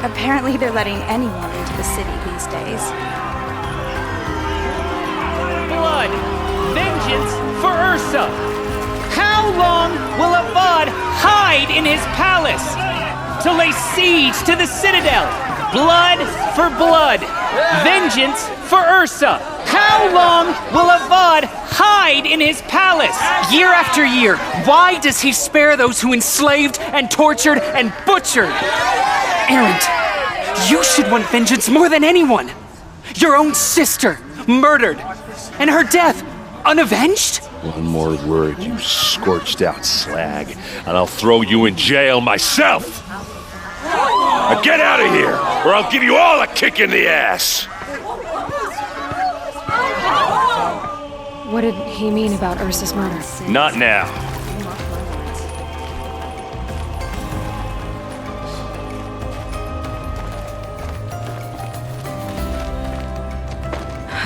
Apparently they're letting anyone into the city these days. Blood! Vengeance for Ursa! How long will Avad hide in his palace, to lay siege to the citadel. Blood for blood, vengeance for Ursa. How long will Avad hide in his palace? Year after year, why does he spare those who enslaved and tortured and butchered? Erend, you should want vengeance more than anyone. Your own sister, murdered, and her death, unavenged? One more word, you scorched out slag, and I'll throw you in jail myself! Now get out of here, or I'll give you all a kick in the ass! What did he mean about Ursa's murder? Not now.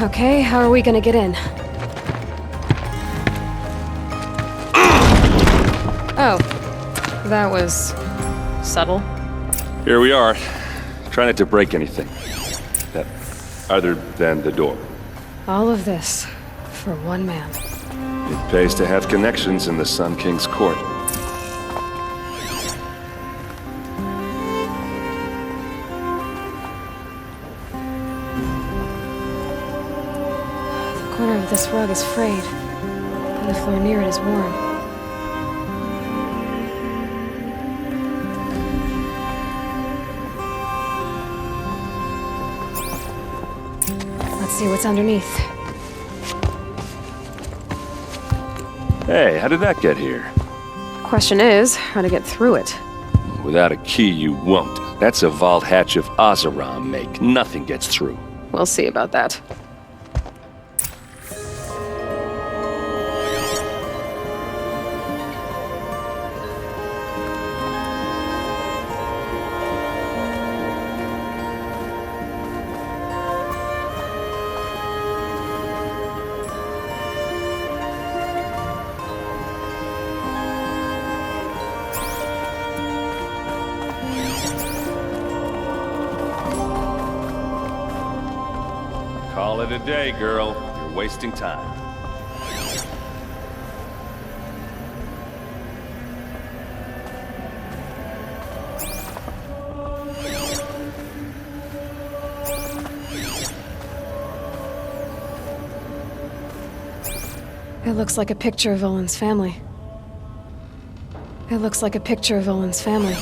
Okay, how are we gonna get in? Oh, that was subtle. Here we are. Try not to break anything. That, other than the door. All of this for one man. It pays to have connections in the Sun King's court. The corner of this rug is frayed, and the floor near it is worn. Let's see what's underneath. Hey, how did that get here? Question is, how to get through it. Without a key, you won't. That's a vault hatch of Azeram make. Nothing gets through. We'll see about that. Call it a day, girl. You're wasting time. It looks like a picture of Olin's family. It looks like a picture of Olin's family.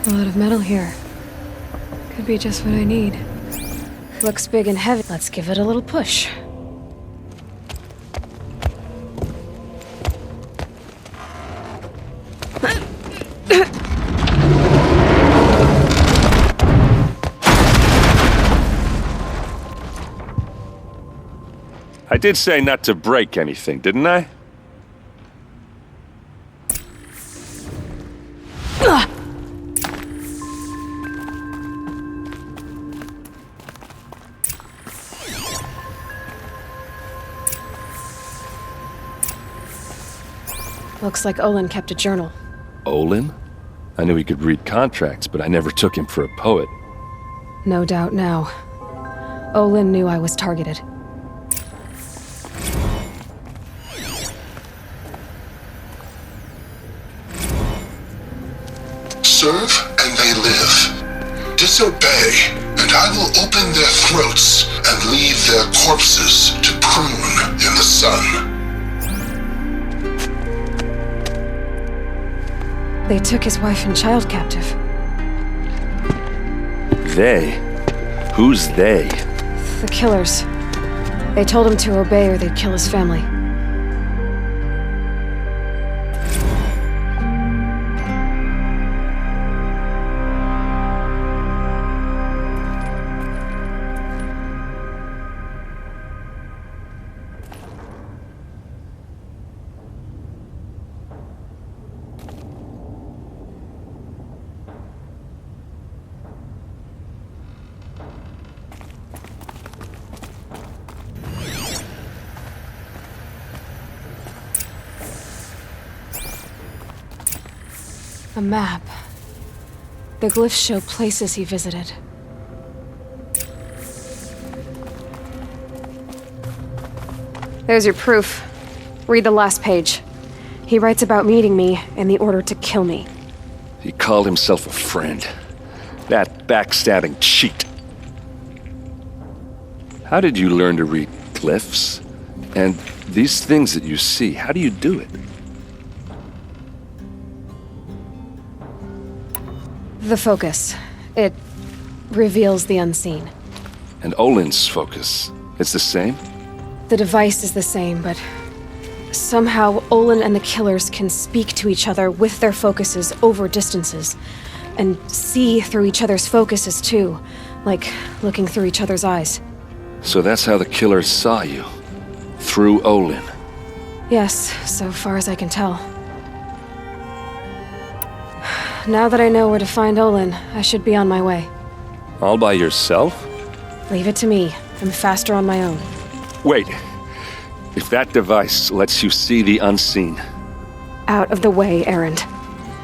A lot of metal here. Could be just what I need. Looks big and heavy. Let's give it a little push. I did say not to break anything, didn't I? Looks like Olin kept a journal. Olin? I knew he could read contracts, but I never took him for a poet. No doubt now. Olin knew I was targeted. Serve and they live. Disobey, and I will open their throats and leave their corpses to prune in the sun. They took his wife and child captive. They? Who's they? The killers. They told him to obey or they'd kill his family. A map. The glyphs show places he visited. There's your proof. Read the last page. He writes about meeting me in the order to kill me. He called himself a friend. That backstabbing cheat. How did you learn to read glyphs? And these things that you see, how do you do it? The focus. It reveals the unseen. And Olin's focus, it's the same? The device is the same, but somehow Olin and the killers can speak to each other with their focuses over distances, and see through each other's focuses too, like looking through each other's eyes. So that's how the killers saw you? Through Olin? Yes, so far as I can tell. Now that I know where to find Olin, I should be on my way. All by yourself? Leave it to me. I'm faster on my own. Wait. If that device lets you see the unseen... Out of the way, Erend.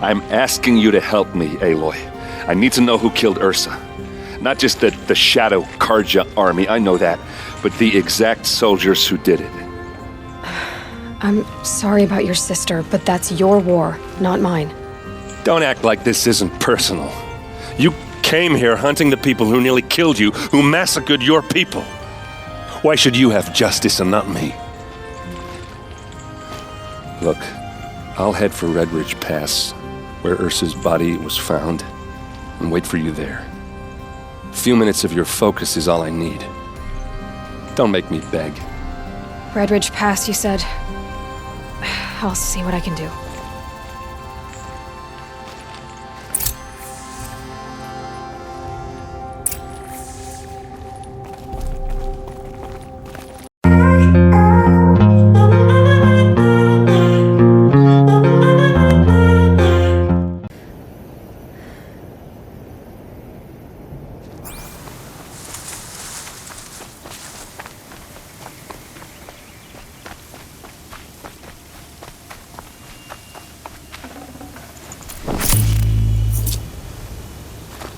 I'm asking you to help me, Aloy. I need to know who killed Ursa. Not just the Shadow Karja army, I know that, but the exact soldiers who did it. I'm sorry about your sister, but that's your war, not mine. Don't act like this isn't personal. You came here hunting the people who nearly killed you, who massacred your people. Why should you have justice and not me? Look, I'll head for Red Ridge Pass, where Ursa's body was found, and wait for you there. A few minutes of your focus is all I need. Don't make me beg. Red Ridge Pass, you said? I'll see what I can do.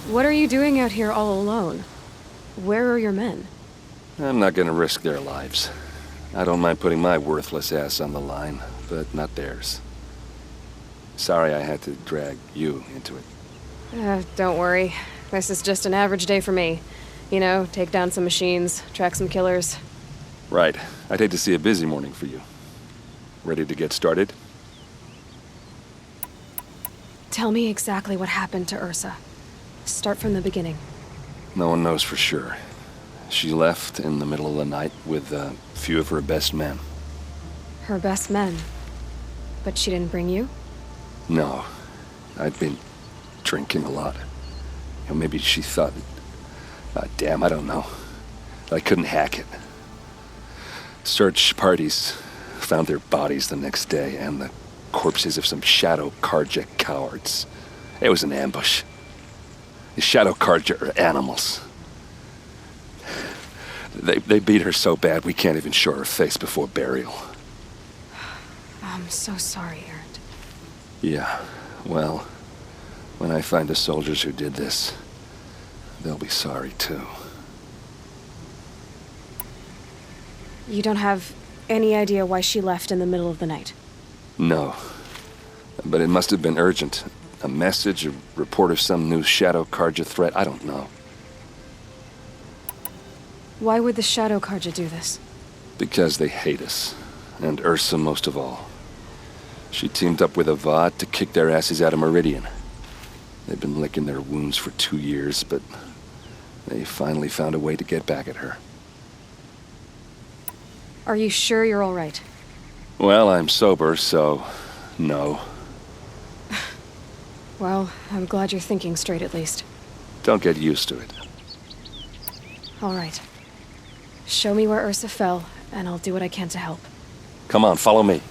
What are you doing out here all alone? Where are your men? I'm not gonna risk their lives. I don't mind putting my worthless ass on the line, but not theirs. Sorry I had to drag you into it. Don't worry. This is just an average day for me. You know, take down some machines, track some killers. Right. I'd hate to see a busy morning for you. Ready to get started? Tell me exactly what happened to Ursa. Start from the beginning. No one knows for sure. She left in the middle of the night with a few of her best men. Her best men? But she didn't bring you? No. I'd been drinking a lot. Maybe she thought... damn, I don't know. I couldn't hack it. Search parties found their bodies the next day and the corpses of some Shadow Karja cowards. It was an ambush. The Shadow Karja are animals. They beat her so bad we can't even show her face before burial. I'm so sorry, Erend. Yeah, well, when I find the soldiers who did this, they'll be sorry too. You don't have any idea why she left in the middle of the night? No. But it must have been urgent. A message, a report of some new Shadow Karja threat, I don't know. Why would the Shadow Karja do this? Because they hate us. And Ursa most of all. She teamed up with Avad to kick their asses out of Meridian. They've been licking their wounds for 2 years, but they finally found a way to get back at her. Are you sure you're all right? Well, I'm sober, so no. Well, I'm glad you're thinking straight at least. Don't get used to it. All right. Show me where Ursa fell, and I'll do what I can to help. Come on, follow me.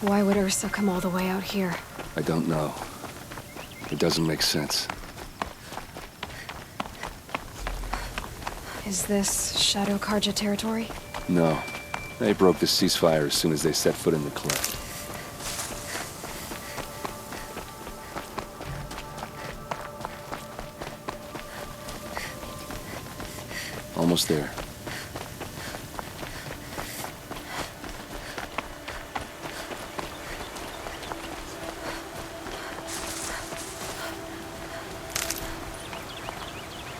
Why would Ursa come all the way out here? I don't know. It doesn't make sense. Is this Shadow Karja territory? No. They broke the ceasefire as soon as they set foot in the cleft. Almost there.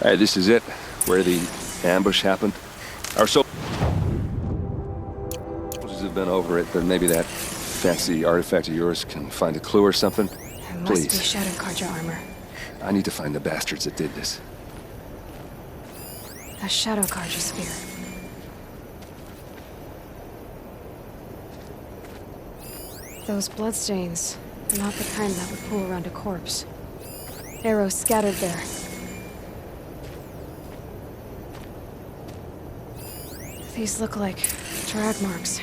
Alright, this is it. Where the ambush happened. Our soldiers have been over it, but maybe that fancy artifact of yours can find a clue or something. It must Please. be Shadow Karja armor. I need to find the bastards that did this. A Shadow Karja spear. Those bloodstains, not the kind that would pool around a corpse. Arrows scattered there. These look like drag marks.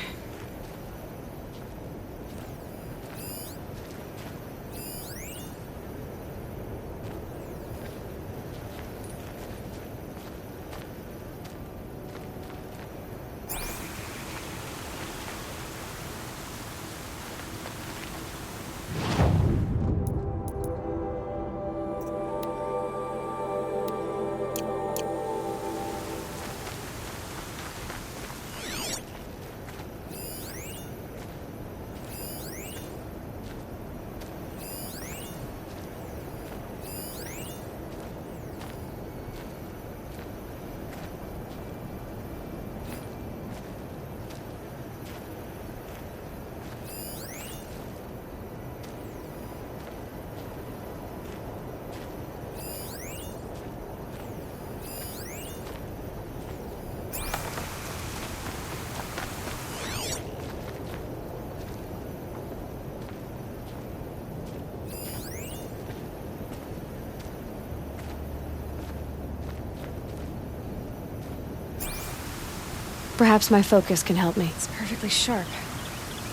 Perhaps my focus can help me. It's perfectly sharp.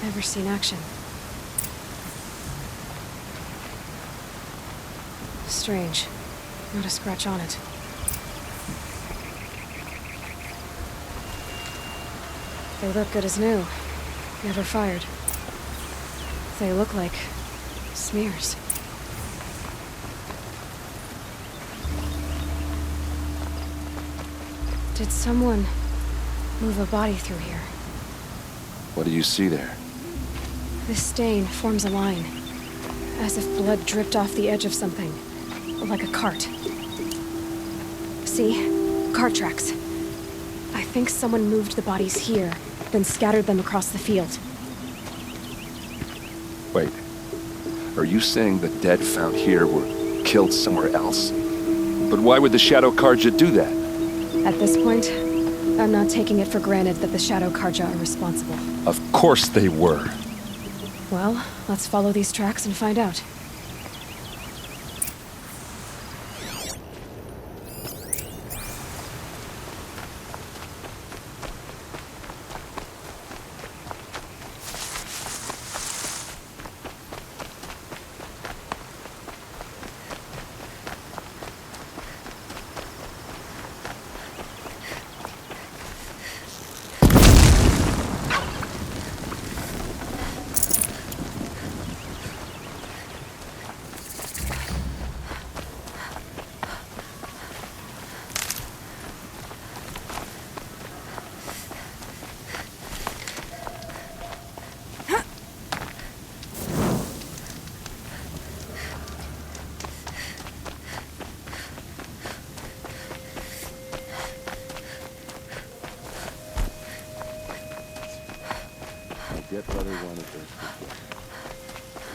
Never seen action. Strange. Not a scratch on it. They look good as new. Never fired. They look like smears. Did someone move a body through here? What do you see there? This stain forms a line, as if blood dripped off the edge of something, like a cart. See? Cart tracks. I think someone moved the bodies here, then scattered them across the field. Wait. Are you saying the dead found here were killed somewhere else? But why would the Shadow Karja do that? At this point, I'm not taking it for granted that the Shadow Karja are responsible. Of course they were. Well, let's follow these tracks and find out.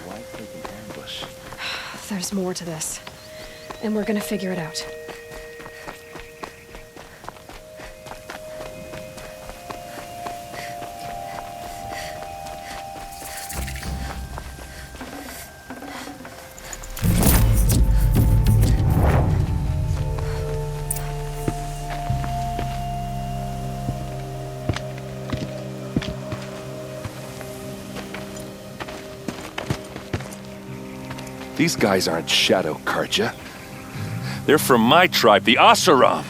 Why take an ambush? There's more to this, and we're gonna figure it out. These guys aren't Shadow Karja. They're from my tribe, the Asaram.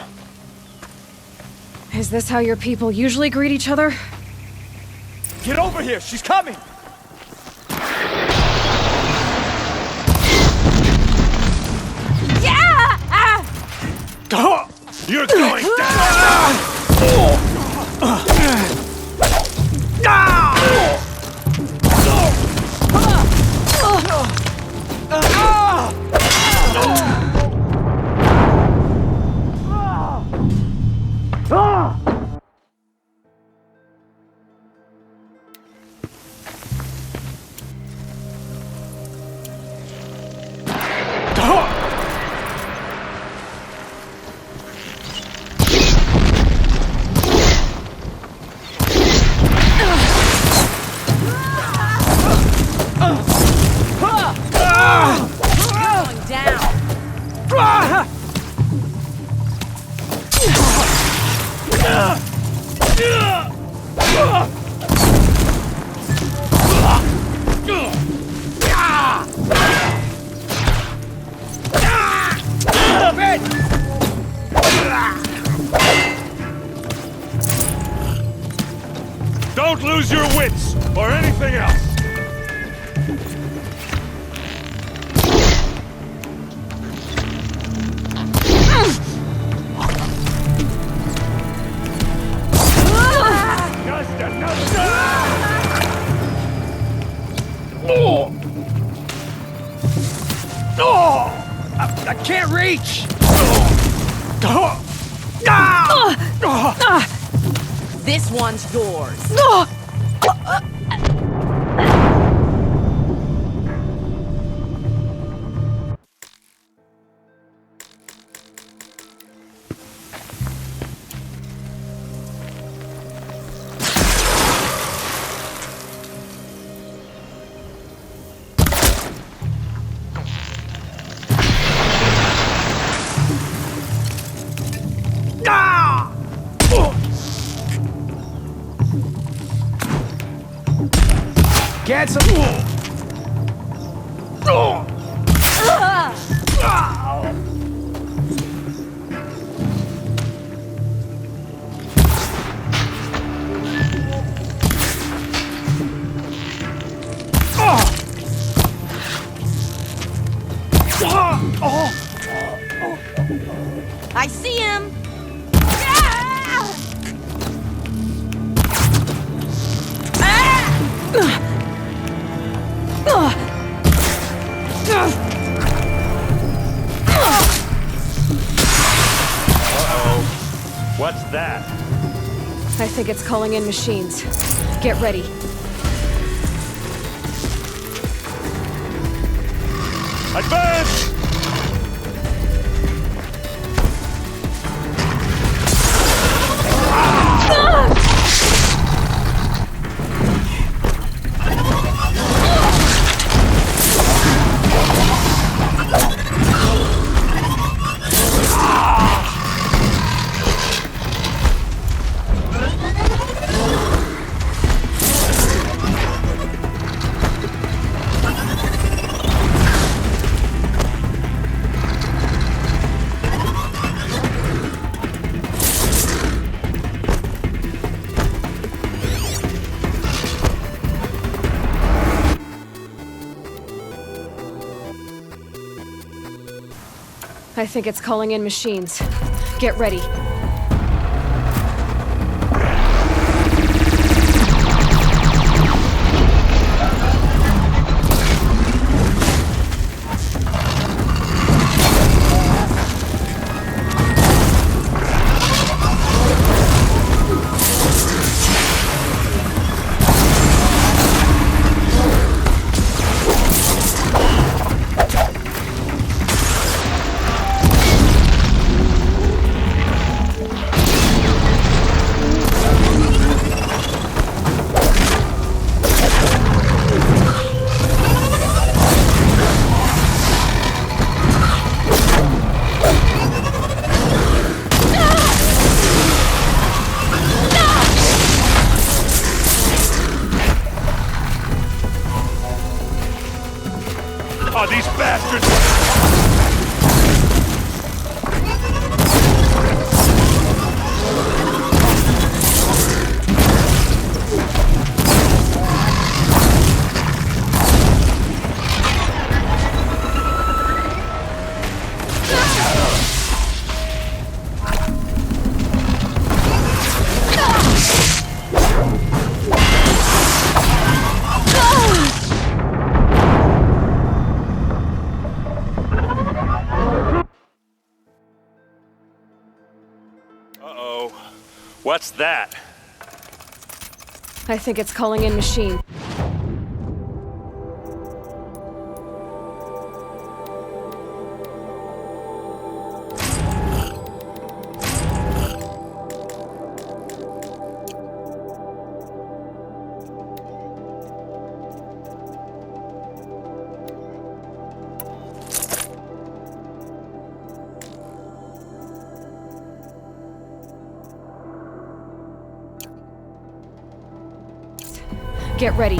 Is this how your people usually greet each other? Get over here! She's coming! Yeah! You're going down! Don't lose your wits, or anything else! Just another... I can't reach! This one's yours. Cancel! I see him! What's that? I think it's calling in machines. Get ready. Advance! I think it's calling in machines. Get ready. What's that? I think it's calling in machine. Get ready.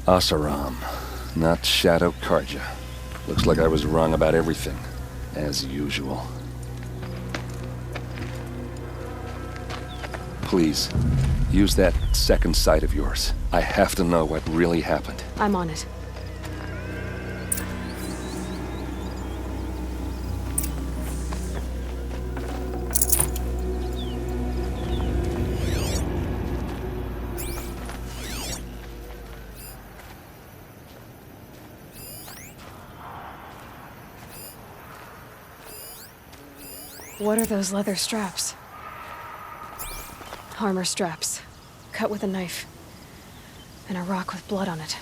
Asaram, not Shadow Karja. Looks like I was wrong about everything, as usual. Please, use that second sight of yours. I have to know what really happened. I'm on it. What are those leather straps? Armor straps, cut with a knife, and a rock with blood on it.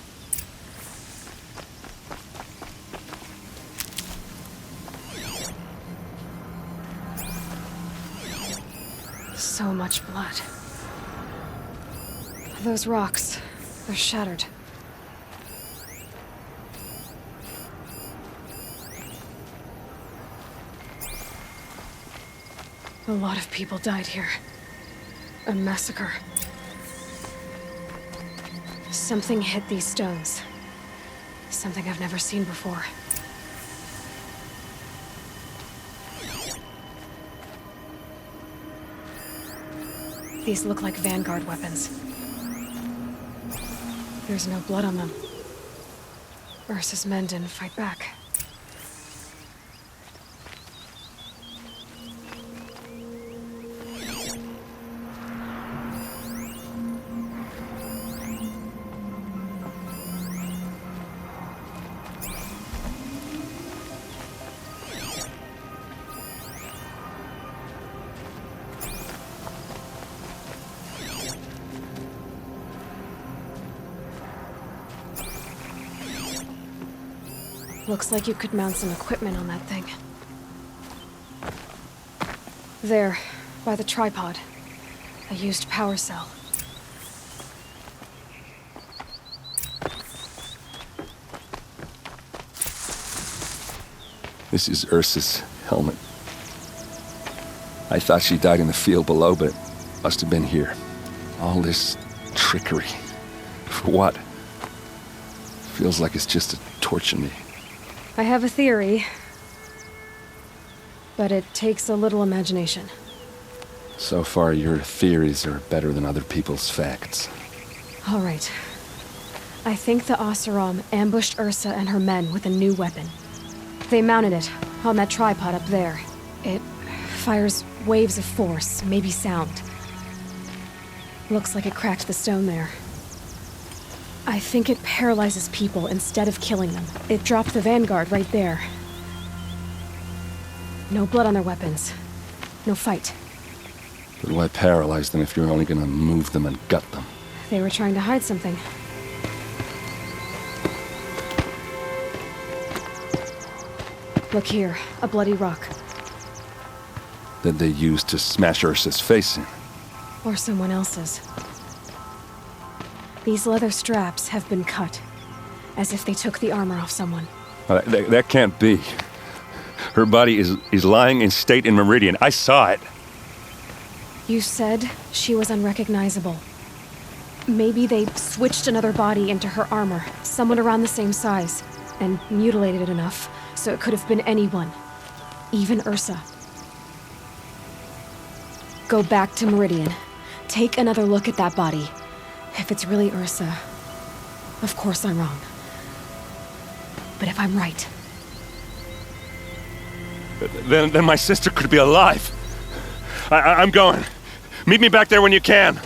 So much blood. Those rocks, they're shattered. A lot of people died here. A massacre. Something hit these stones. Something I've never seen before. These look like Vanguard weapons. There's no blood on them. Ursa's men didn't fight back. Looks like you could mount some equipment on that thing. There, by the tripod. A used power cell. This is Ursa's helmet. I thought she died in the field below, but it must have been here. All this trickery. For what? Feels like it's just to torture me. I have a theory. But it takes a little imagination. So far, your theories are better than other people's facts. All right. I think the Oseram ambushed Ursa and her men with a new weapon. They mounted it on that tripod up there. It fires waves of force, maybe sound. Looks like it cracked the stone there. I think it paralyzes people instead of killing them. It dropped the vanguard right there. No blood on their weapons. No fight. But why paralyze them if you're only gonna move them and gut them? They were trying to hide something. Look here, a bloody rock. That they used to smash Ursa's face in. Or someone else's. These leather straps have been cut, as if they took the armor off someone. That can't be. Her body is lying in state in Meridian. I saw it. You said she was unrecognizable. Maybe they switched another body into her armor, someone around the same size, and mutilated it enough so it could have been anyone. Even Ursa. Go back to Meridian. Take another look at that body. If it's really Ursa, of course I'm wrong. But if I'm right... Then my sister could be alive. I'm going. Meet me back there when you can.